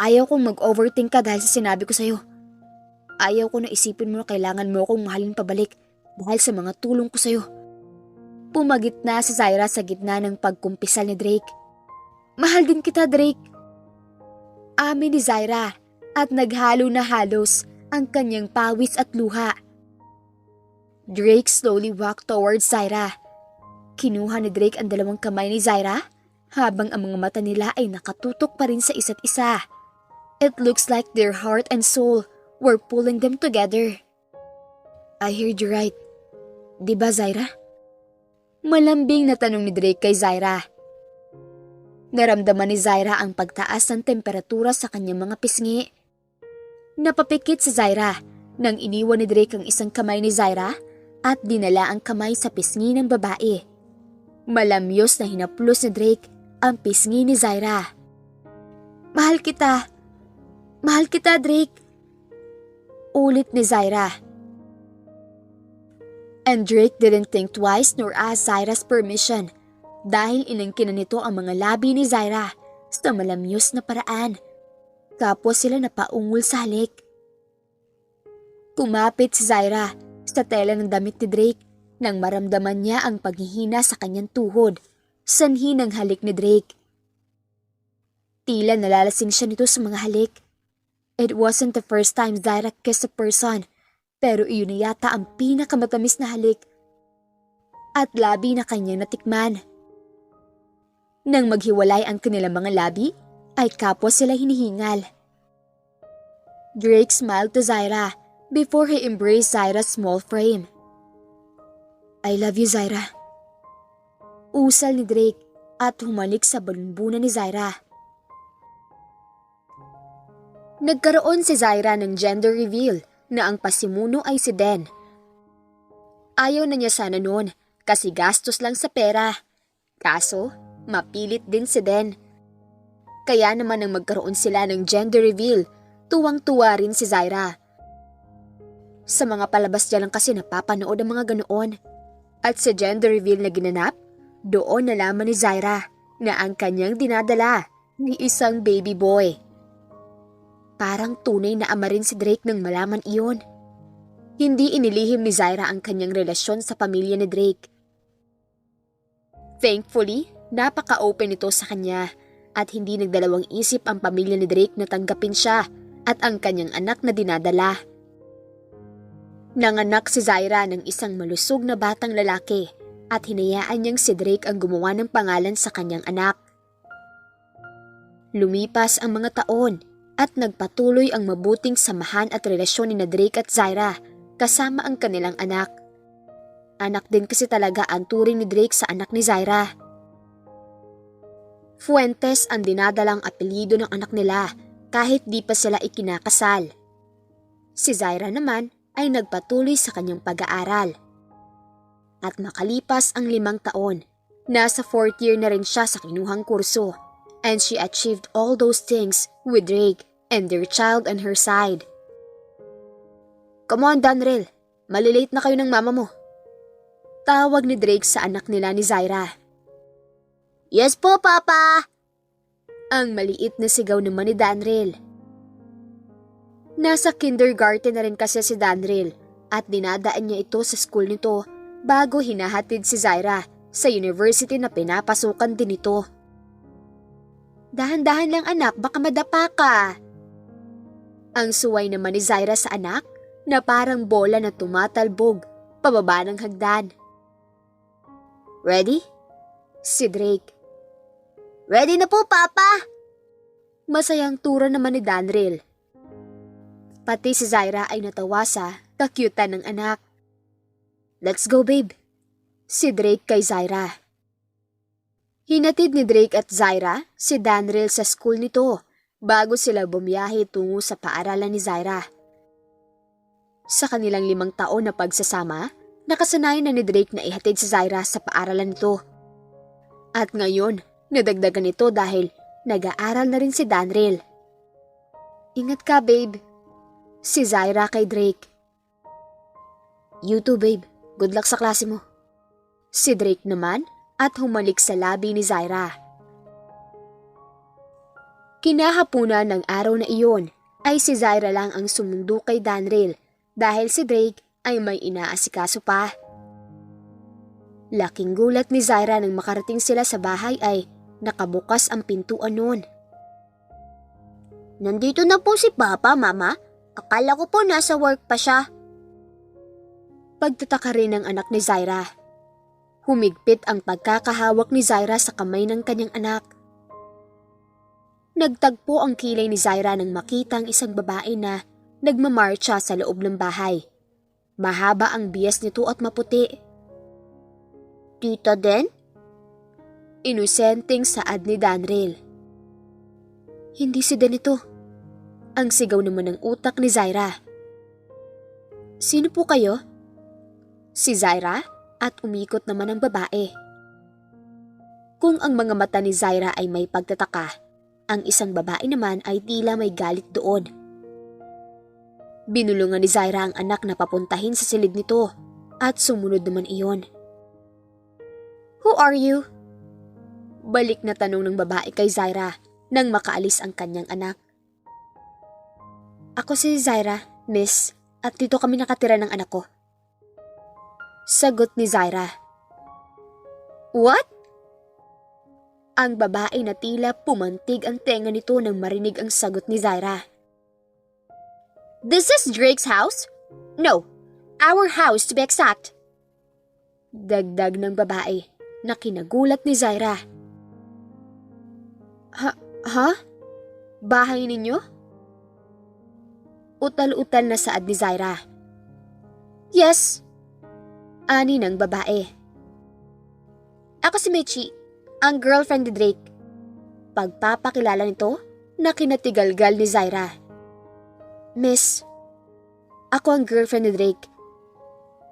Ayaw kong mag-overthink ka dahil sa sinabi ko sa'yo. Ayaw ko na isipin mo na kailangan mo akong mahalin pabalik dahil sa mga tulong ko sa'yo. Pumagitna si Zaira sa gitna ng pagkumpisal ni Drake. Mahal din kita, Drake. Amin ni Zaira at naghalo na halos ang kanyang pawis at luha. Drake slowly walked towards Zaira. Kinuha ni Drake ang 2 kamay ni Zaira habang ang mga mata nila ay nakatutok pa rin sa isa't isa. It looks like their heart and soul were pulling them together. I heard you right. Diba, Zaira? Malambing na tanong ni Drake kay Zaira. Naramdaman ni Zaira ang pagtaas ng temperatura sa kanyang mga pisngi. Napapikit si Zaira nang iniwan ni Drake ang isang kamay ni Zaira at dinala ang kamay sa pisngi ng babae. Malamyos na hinaplos ni Drake ang pisngi ni Zaira. Mahal kita. Mahal kita, Drake. Ulit ni Zaira. And Drake didn't think twice nor ask Zaira's permission dahil inangkinan nito ang mga labi ni Zaira sa malamyos na paraan. Kapos sila napaungol sa halik. Kumapit si Zaira sa tela ng damit ni Drake nang maramdaman niya ang paghihina sa kanyang tuhod, sanhi ng halik ni Drake. Tila nalalasing siya nito sa mga halik. It wasn't the first time Zaira kissed a person, pero iyon na yata ang pinakamatamis na halik at labi na kanyang natikman. Nang maghiwalay ang kanilang mga labi, ay kapwa sila hinihingal. Drake smiled to Zaira before he embraced Zaira's small frame. I love you, Zaira. Usal ni Drake at humalik sa balunbunan ni Zaira. Nagkaroon si Zaira ng gender reveal na ang pasimuno ay si Den. Ayaw na niya sana noon kasi gastos lang sa pera. Kaso, mapilit din si Den. Kaya naman nang magkaroon sila ng gender reveal, tuwang-tuwa rin si Zaira. Sa mga palabas niya lang kasi napapanood ang mga ganoon. At sa gender reveal na ginanap, doon nalaman ni Zaira na ang kanyang dinadala ni isang baby boy. Parang tunay na ama rin si Drake nang malaman iyon. Hindi inilihim ni Zaira ang kanyang relasyon sa pamilya ni Drake. Thankfully, napaka-open ito sa kanya at hindi nagdalawang isip ang pamilya ni Drake na tanggapin siya at ang kanyang anak na dinadala. Nanganak si Zaira ng isang malusog na batang lalaki at hinayaan niyang si Drake ang gumawa ng pangalan sa kanyang anak. Lumipas ang mga taon at nagpatuloy ang mabuting samahan at relasyon ni Drake at Zaira kasama ang kanilang anak. Anak din kasi talaga ang turing ni Drake sa anak ni Zaira. Fuentes ang dinadalang apelyido ng anak nila kahit di pa sila ikinakasal. Si Zaira naman ay nagpatuloy sa kanyang pag-aaral. At makalipas ang 5 taon, nasa 4th year na rin siya sa kinuhang kurso and she achieved all those things with Drake and their child on her side. Come on, Danrel, malilate na kayo ng mama mo. Tawag ni Drake sa anak nila ni Zaira. Yes po, Papa! Ang maliit na sigaw naman ni Danrel. Nasa kindergarten na rin kasi si Danrel at dinadaan niya ito sa school nito bago hinahatid si Zaira sa university na pinapasukan din ito. Dahan-dahan lang anak, baka madapa ka. Ang suway naman ni Zaira sa anak na parang bola na tumatalbog pababa ng hagdan. Ready? Si Drake. Ready na po, Papa! Masayang tura naman ni Danrel. Pati si Zaira ay natawa sa kakyutan ng anak. Let's go, babe. Si Drake kay Zaira. Hinatid ni Drake at Zaira si Danrel sa school nito bago sila bumiyahe tungo sa paaralan ni Zaira. Sa kanilang 5 taon na pagsasama, nakasanayan na ni Drake na ihatid si Zaira sa paaralan nito. At ngayon, nadagdagan ito dahil nag-aaral na rin si Danrel. Ingat ka, babe. Si Zaira kay Drake. You too, babe. Good luck sa klase mo. Si Drake naman at humalik sa labi ni Zaira. Kinahapunan ng araw na iyon ay si Zaira lang ang sumundo kay Danrel dahil si Drake ay may inaasikaso pa. Laking gulat ni Zaira nang makarating sila sa bahay ay nakabukas ang pintuan noon. Nandito na po si Papa, Mama. Akala ko po nasa work pa siya. Pagtataka rin ng anak ni Zaira. Humigpit ang pagkakahawak ni Zaira sa kamay ng kanyang anak. Nagtagpo ang kilay ni Zaira nang makita ang isang babae na nagmamarcha sa loob ng bahay. Mahaba ang bias nito at maputi. Tita din? Inosenteng saad ni Danrel. Hindi si Dan ito. Ang sigaw naman ng utak ni Zaira. Sino po kayo? Si Zaira at umikot naman ang babae. Kung ang mga mata ni Zaira ay may pagtataka, ang isang babae naman ay tila may galit doon. Binulungan ni Zaira ang anak na papuntahin sa silid nito at sumunod naman iyon. Who are you? Balik na tanong ng babae kay Zaira nang makaalis ang kanyang anak. Ako si Zaira, miss, at dito kami nakatira ng anak ko. Sagot ni Zaira. What? Ang babae na tila pumantig ang tenga nito nang marinig ang sagot ni Zaira. This is Drake's house? No, our house to be exact. Dagdag ng babae na kinagulat ni Zaira. Ha? Bahay ninyo? Utal-utal na saad ni Zaira. Yes. Ani ng babae. Ako si Michi, ang girlfriend ni Drake. Pagpapakilala nito na kinatigalgal ni Zaira. Miss, ako ang girlfriend ni Drake.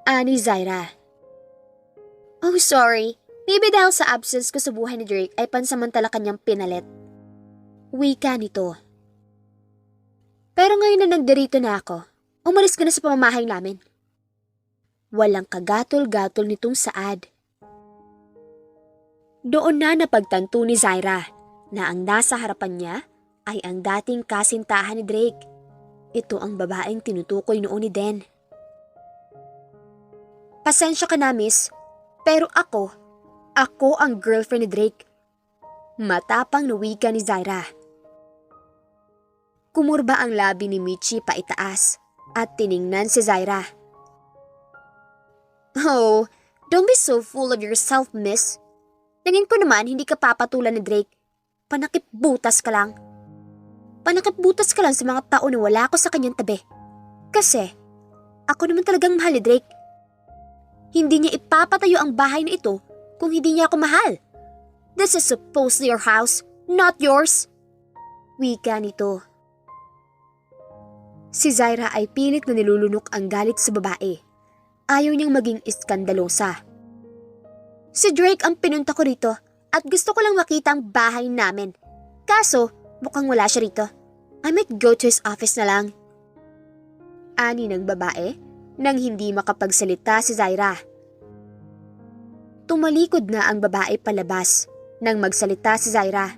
Ani Zaira. Oh, sorry. Maybe dahil sa absence ko sa buhay ni Drake ay pansamantala kanyang pinalit. Wika nito. Pero ngayon na nagdirito na ako, umalis ka na sa pamamahay namin. Walang kagatol-gatol nitong saad. Doon na napagtanto ni Zaira na ang nasa harapan niya ay ang dating kasintahan ni Drake. Ito ang babaeng tinutukoy noon ni Den. Pasensya ka na, miss, pero ako ang girlfriend ni Drake. Matapang na wika ni Zaira. Kumurba ang labi ni Michi paitaas at tiningnan si Zaira. Oh, don't be so full of yourself, miss. Tingin ko naman hindi ka papatulan ni Drake. Panakip-butas ka lang. Panakip-butas ka lang sa mga tao na wala ako sa kanyang tabi. Kasi, ako naman talagang mahal ni Drake. Hindi niya ipapatayo ang bahay na ito kung hindi niya ako mahal. This is supposedly your house, not yours. Wika nito. Si Zaira ay pilit na nilulunok ang galit sa babae. Ayaw niyang maging iskandalosa. Si Drake ang pinunta ko rito at gusto ko lang makita ang bahay namin. Kaso, mukhang wala siya rito. I might go to his office na lang. Ani ng babae nang hindi makapagsalita si Zaira. Tumalikod na ang babae palabas nang magsalita si Zaira.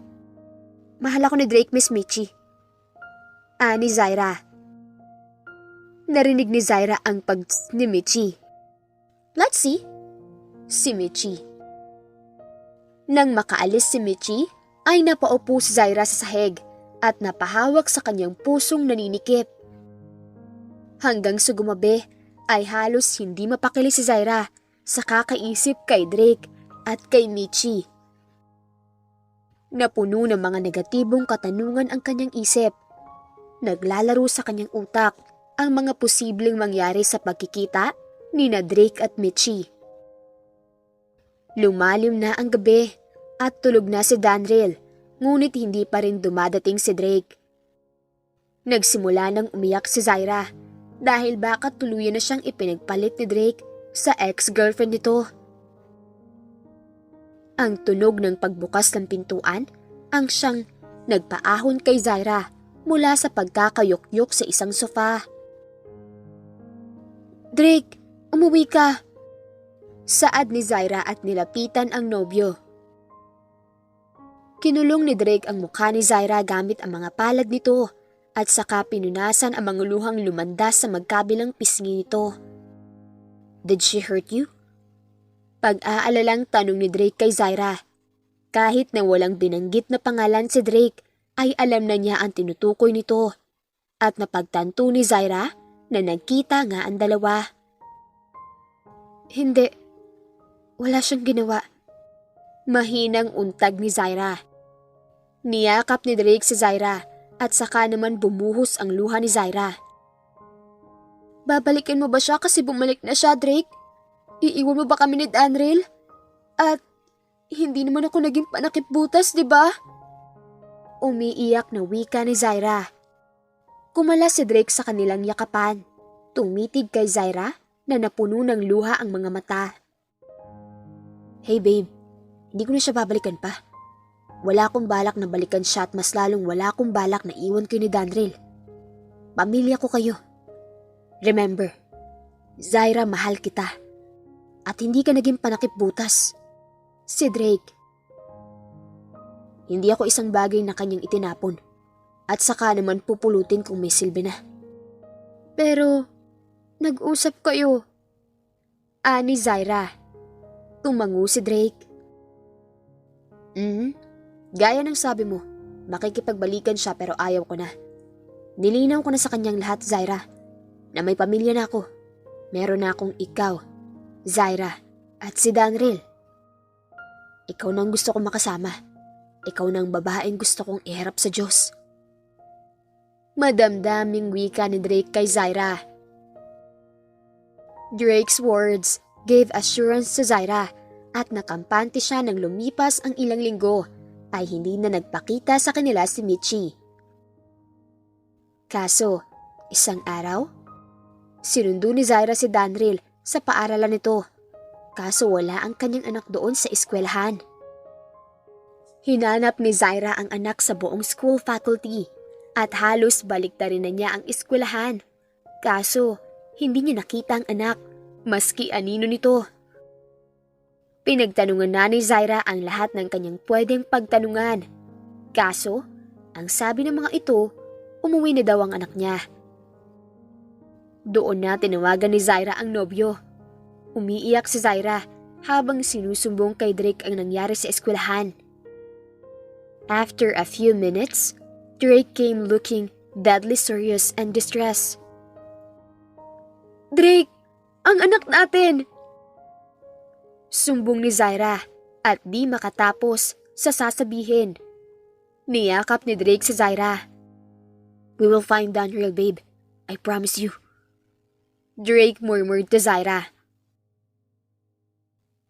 Mahal ako ni Drake, Miss Michi. Ani Zaira. Narinig ni Zaira ang pag ni Michi. Let's see. Si Michi. Nang makaalis si Michi, ay napaupo si Zaira sa sahig at napahawak sa kanyang pusong naninikip. Hanggang sa gumabi ay halos hindi mapakili si Zaira sa kakaisip kay Drake at kay Michi. Napuno ng mga negatibong katanungan ang kanyang isip. Naglalaro sa kanyang utak ang mga posibleng mangyari sa pagkikita ni na Drake at Michi. Lumalim na ang gabi at tulog na si Danriel, ngunit hindi pa rin dumadating si Drake. Nagsimula nang umiyak si Zaira dahil baka tuluyan na siyang ipinagpalit ni Drake sa ex-girlfriend nito. Ang tunog ng pagbukas ng pintuan ang siyang nagpaahon kay Zaira mula sa pagkakayukyuk sa isang sofa. Drake, umuwi ka! Saad ni Zaira at nilapitan ang nobyo. Kinulong ni Drake ang mukha ni Zaira gamit ang mga palad nito at saka pinunasan ang mga luhang lumandas sa magkabilang pisngi nito. Did she hurt you? Pag-aalalang tanong ni Drake kay Zaira. Kahit na walang binanggit na pangalan si Drake, ay alam na niya ang tinutukoy nito. At napagtanto ni Zaira na nagkita nga ang dalawa. Hindi. Wala siyang ginawa. Mahinang untag ni Zaira. Niyakap ni Drake si Zaira at saka naman bumuhos ang luha ni Zaira. Babalikin mo ba siya kasi bumalik na siya, Drake? Iiwan mo ba kami ni Danriel? At hindi naman ako naging panakip-butas, di ba? Umiiyak na wika ni Zaira. Kumala si Drake sa kanilang yakapan. Tumitig kay Zaira na napuno ng luha ang mga mata. Hey babe, hindi ko na siya babalikan pa. Wala akong balak na balikan siya at mas lalong wala akong balak na iwan ko ni Danriel. Pamilya ko kayo. Remember, Zaira, mahal kita. At hindi ka naging panakip-butas. Si Drake. Hindi ako isang bagay na kanyang itinapon. At saka naman pupulutin kung may silbi na. Pero, nag-usap kayo. Ani Zaira. Tumango si Drake. Gaya ng sabi mo, makikipagbalikan siya pero ayaw ko na. Nilinaw ko na sa kanyang lahat, Zaira, na may pamilya na ako. Meron na akong ikaw, Zaira, at si Danriel. Ikaw nang gusto kong makasama. Ikaw nang babaeng gusto kong iharap sa Diyos. Madamdaming wika ni Drake kay Zaira. Drake's words gave assurance to Zaira at nakampante siya nang lumipas ang ilang linggo ay hindi na nagpakita sa kanila si Michi. Kaso, isang araw, sinundo ni Zaira si Danriel sa paaralan nito. Kaso wala ang kanyang anak doon sa eskwelahan. Hinanap ni Zaira ang anak sa buong school faculty at halos baliktarin na niya ang eskwelahan. Kaso, hindi niya nakita ang anak maski anino nito. Pinagtanungan na ni Zaira ang lahat ng kanyang pwedeng pagtanungan. Kaso, ang sabi ng mga ito, umuwi na daw ang anak niya. Doon na tinawagan ni Zaira ang nobyo. Umiiyak si Zaira habang sinusumbong kay Drake ang nangyari sa eskwelahan. After a few minutes, Drake came looking deadly serious and distressed. "Drake, ang anak natin!" Sumbong ni Zaira at di makatapos sa sasabihin. Niyakap ni Drake si Zaira. "We will find Daniel, babe. I promise you." Drake murmured to Zaira.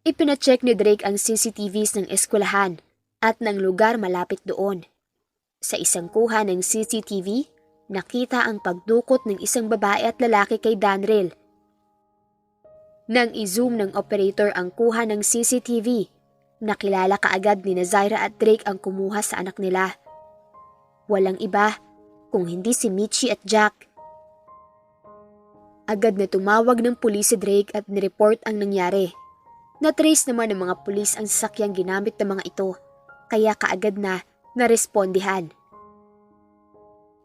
Ipinacheck ni Drake ang CCTVs ng eskwelahan at ng lugar malapit doon. Sa isang kuha ng CCTV, nakita ang pagdukot ng isang babae at lalaki kay Daniel. Nang i-zoom ng operator ang kuha ng CCTV, nakilala kaagad ni Zaira at Drake ang kumuha sa anak nila. Walang iba kung hindi si Michi at Jack. Agad na tumawag ng pulis si Drake at nireport ang nangyari. Natrace naman ng mga pulis ang sasakyang ginamit ng mga ito, kaya kaagad na narespondihan.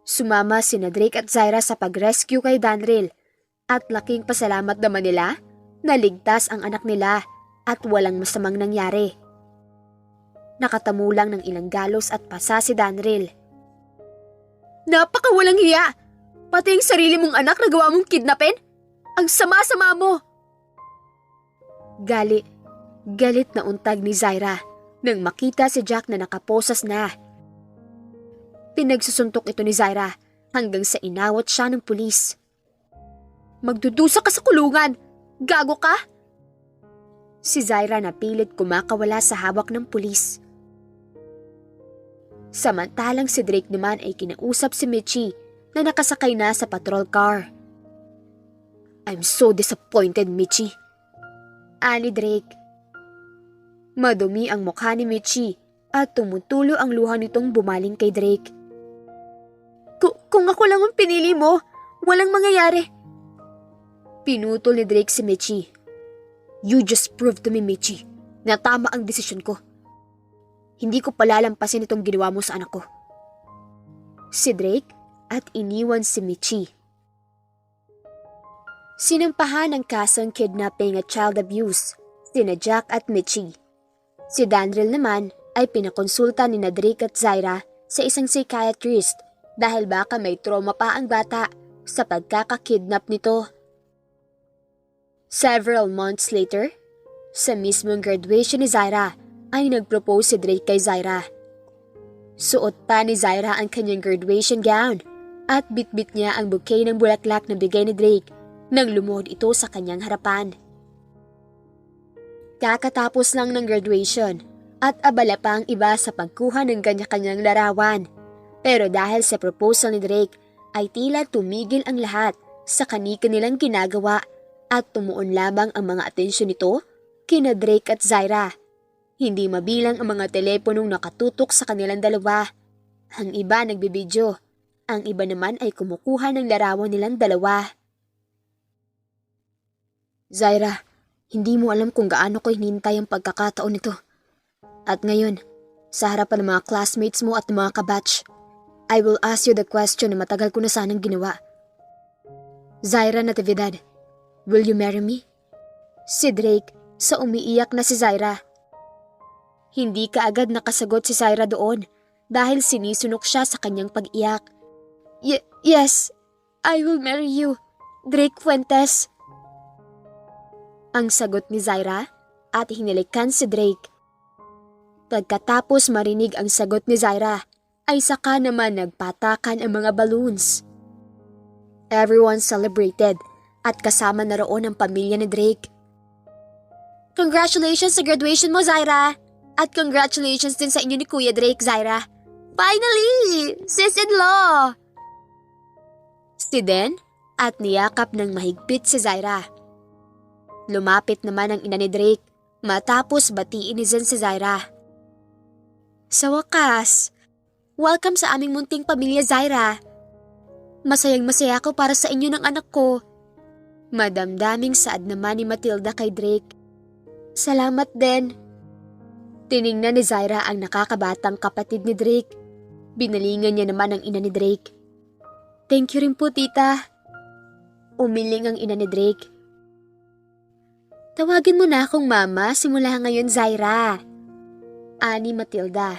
Sumama sina Drake at Zaira sa pag-rescue kay Daniel at laking pasalamat naman nila na ligtas ang anak nila at walang masamang nangyari. Nakatamo lang ng ilang galos at pasa si Daniel. "Napakawalang hiya! Pati ang sarili mong anak na gawa mong kidnapin? Ang sama-sama mo!" Galit na untag ni Zaira nang makita si Jack na nakaposas na. Pinagsusuntok ito ni Zaira hanggang sa inawat siya ng pulis. "Magdudusa ka sa kulungan! Gago ka!" Si Zaira na pilit kumakawala sa hawak ng pulis. Samantalang si Drake naman ay kinausap si Michi na nakasakay na sa patrol car. "I'm so disappointed, Michi," ani Drake. Madumi ang mukha ni Michi at tumutulo ang luha nitong bumaling kay Drake. Kung ako lang ang pinili mo, walang mangyayari." Pinutol ni Drake si Michi. "You just proved to me, Michi, na tama ang desisyon ko. Hindi ko palalampasin itong ginawa mo sa anak ko." Si Drake at iniwan si Michi. Sinampahan ng kasong kidnapping at child abuse sina Jack at Michi. Si Daniel naman ay pinakonsulta ni Drake at Zaira sa isang psychiatrist dahil baka may trauma pa ang bata sa pagkakakidnap nito. Several months later, sa mismong graduation ni Zaira ay nagpropose si Drake kay Zaira. Suot pa ni Zaira ang kanyang graduation gown at bitbit niya ang bouquet ng bulaklak na bigay ni Drake nang lumuhod ito sa kanyang harapan. Kakatapos lang ng graduation at abala pa ang iba sa pagkuha ng kanya-kanyang larawan. Pero dahil sa proposal ni Drake ay tila tumigil ang lahat sa kani-kanilang ginagawa at tumuon lamang ang mga atensyon nito kina Drake at Zaira. Hindi mabilang ang mga teleponong nakatutok sa kanilang dalawa. Ang iba nagbibidyo, ang iba naman ay kumukuha ng larawan nilang dalawa. "Zaira, hindi mo alam kung gaano ko hinintay ang pagkakataon nito. At ngayon, sa harapan ng mga classmates mo at ng mga kabatch, I will ask you the question na matagal ko na sanang ginawa. Zaira Natividad, will you marry me?" Si Drake sa umiiyak na si Zaira. Hindi kaagad nakasagot si Zaira doon dahil sinisunok siya sa kanyang pag-iyak. Yes, I will marry you, Drake Fuentes." Ang sagot ni Zaira at hinalikan si Drake. Pagkatapos marinig ang sagot ni Zaira, ay saka naman nagpatakan ang mga balloons. Everyone celebrated at kasama na roon ang pamilya ni Drake. "Congratulations sa graduation mo, Zaira! At congratulations din sa inyo ni Kuya Drake, Zaira! Finally! Sis-in-law!" Si Den at niyakap ng mahigpit si Zaira. Lumapit naman ang ina ni Drake matapos batiin ni Zen si Zaira. "Sa wakas, welcome sa aming munting pamilya, Zaira. Masayang-masaya ako para sa inyo ng anak ko. Madamdaming saad naman ni Matilda kay Drake. Salamat din. Tiningnan ni Zaira ang nakakabatang kapatid ni Drake. Binalingan niya naman ang ina ni Drake. Thank you rin po, tita. Umiling ang ina ni Drake. Tawagin mo na akong mama simula ngayon, Zaira. Ani Matilda.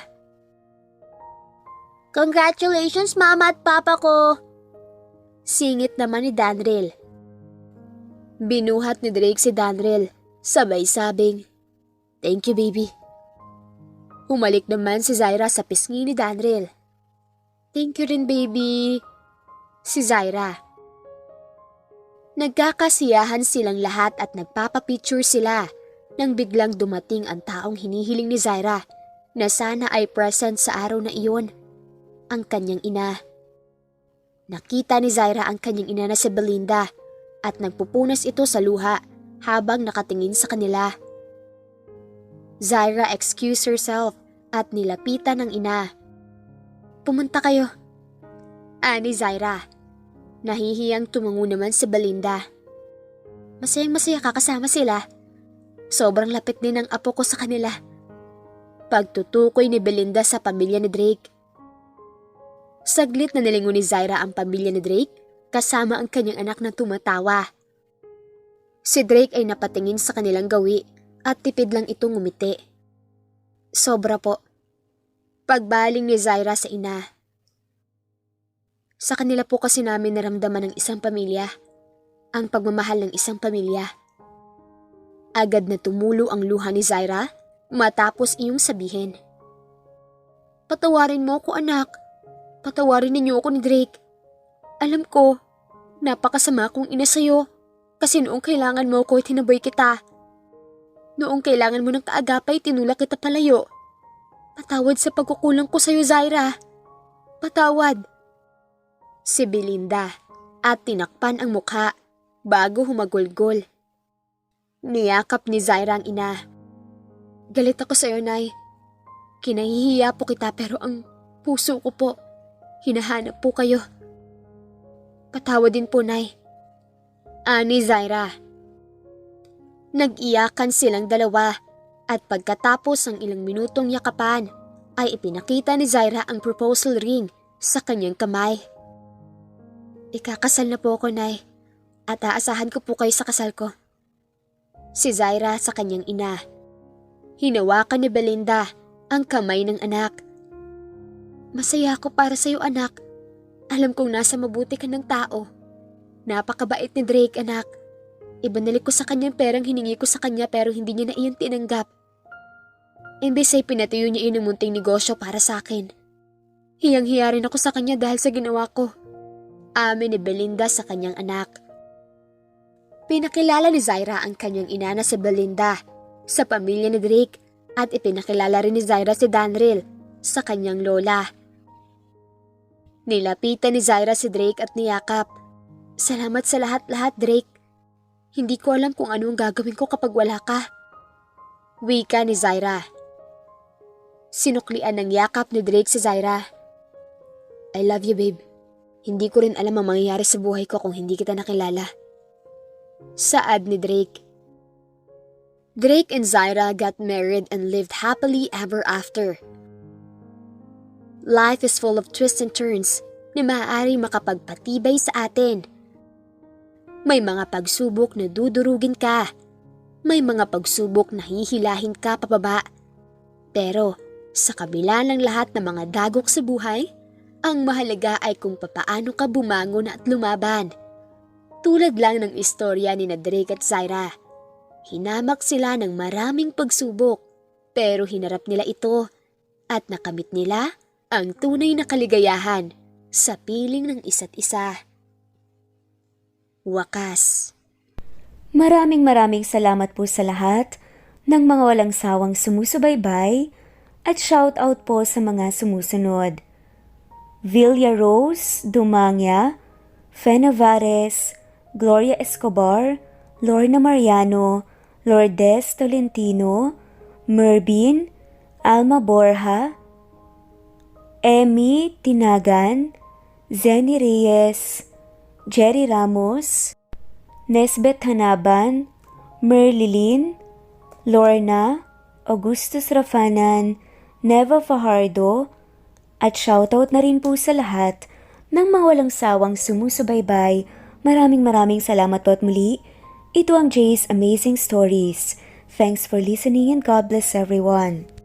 Congratulations, mama at papa ko. Singit naman ni Danril. Binuhat ni Drake si Danril, sabay sabing, "Thank you, baby." Humalik naman si Zaira sa pisngi ni Danril. "Thank you rin, baby." Si Zaira. Nagkakasiyahan silang lahat at nagpapapicture sila nang biglang dumating ang taong hinihiling ni Zaira na sana ay present sa araw na iyon, ang kanyang ina. Nakita ni Zaira ang kanyang ina na si Belinda at nagpupunas ito sa luha habang nakatingin sa kanila. Zaira excused herself at nilapitan ng ina. "Pumunta kayo." Ani Zaira. Nahihiyang tumango naman si Belinda. Masayang-masaya kakasama sila. Sobrang lapit din ng apo ko sa kanila. Pagtutukoy ni Belinda sa pamilya ni Drake. Saglit na nilingon ni Zaira ang pamilya ni Drake kasama ang kanyang anak na tumatawa. Si Drake ay napatingin sa kanilang gawi at tipid lang itong ngumiti. Sobra po. Pagbaling ni Zaira sa ina. Sa kanila po kasi namin naramdaman ng isang pamilya, ang pagmamahal ng isang pamilya. Agad na tumulo ang luha ni Zaira matapos iyong sabihin. "Patawarin mo ako, anak. Patawarin ninyo ako ni Drake. Alam ko, napakasama kong ina sa'yo kasi noong kailangan mo ko tinaboy kita. Noong kailangan mo ng kaagapay tinulak kita palayo. Patawad sa pagkukulang ko sa'yo, Zaira. Patawad." Si Belinda at tinakpan ang mukha bago humagulgol. Niyakap ni Zaira ang ina. "Galit ako sa iyo, Nay. Kinahihiya po kita pero ang puso ko po, hinahanap po kayo. Patawad din po, Nay." Ani Zaira. Nag-iyakan silang dalawa at pagkatapos ng ilang minutong yakapan ay ipinakita ni Zaira ang proposal ring sa kanyang kamay. "Ikakasal na po ako, Nay, at aasahan ko po kayo sa kasal ko." Si Zaira sa kanyang ina. Hinawakan ni Belinda ang kamay ng anak. "Masaya ako para sa iyo, anak. Alam kong nasa mabuti ka ng tao. Napakabait ni Drake, anak. Ibinalik ko sa kanya ang perang hiningi ko sa kanya pero hindi niya na iyon tinanggap. Imbes ay pinatuyo niya iyon ng munting negosyo para sa akin. Hiyang-hiya rin ako sa kanya dahil sa ginawa ko." Amin ni Belinda sa kanyang anak. Pinakilala ni Zaira ang kanyang ina na si Belinda sa pamilya ni Drake at ipinakilala rin ni Zaira si Danril sa kanyang lola. Nilapitan ni Zaira si Drake at niyakap. "Salamat sa lahat-lahat, Drake. Hindi ko alam kung ano ang gagawin ko kapag wala ka." Wika ni Zaira. Sinuklian ng yakap ni Drake si Zaira. "I love you, babe. Hindi ko rin alam ang mangyayari sa buhay ko kung hindi kita nakilala." Saad ni Drake. Drake and Zaira got married and lived happily ever after. Life is full of twists and turns na maaari makapagpatibay sa atin. May mga pagsubok na dudurugin ka. May mga pagsubok na hihilahin ka pababa. Pero sa kabila ng lahat ng mga dagok sa buhay, ang mahalaga ay kung papaano ka bumangon at lumaban. Tulad lang ng istorya ni Drake at Zaira. Hinamak sila ng maraming pagsubok pero hinarap nila ito at nakamit nila ang tunay na kaligayahan sa piling ng isa't isa. Wakas. Maraming salamat po sa lahat ng mga walang sawang sumusubaybay at shout out po sa mga sumusunod. Villa Rose Dumangya, Fenavares, Gloria Escobar, Lorna Mariano, Lourdes Tolentino, Mervin, Alma Borja, Emmy Tinagan, Zenny Reyes, Jerry Ramos, Nesbeth Hanaban, Merlilin, Lorna, Augustus Rafanan, Neva Fajardo, at shoutout na rin po sa lahat ng mga walang sawang sumusubaybay. Maraming salamat po at muli. Ito ang Jay's Amazing Stories. Thanks for listening and God bless everyone.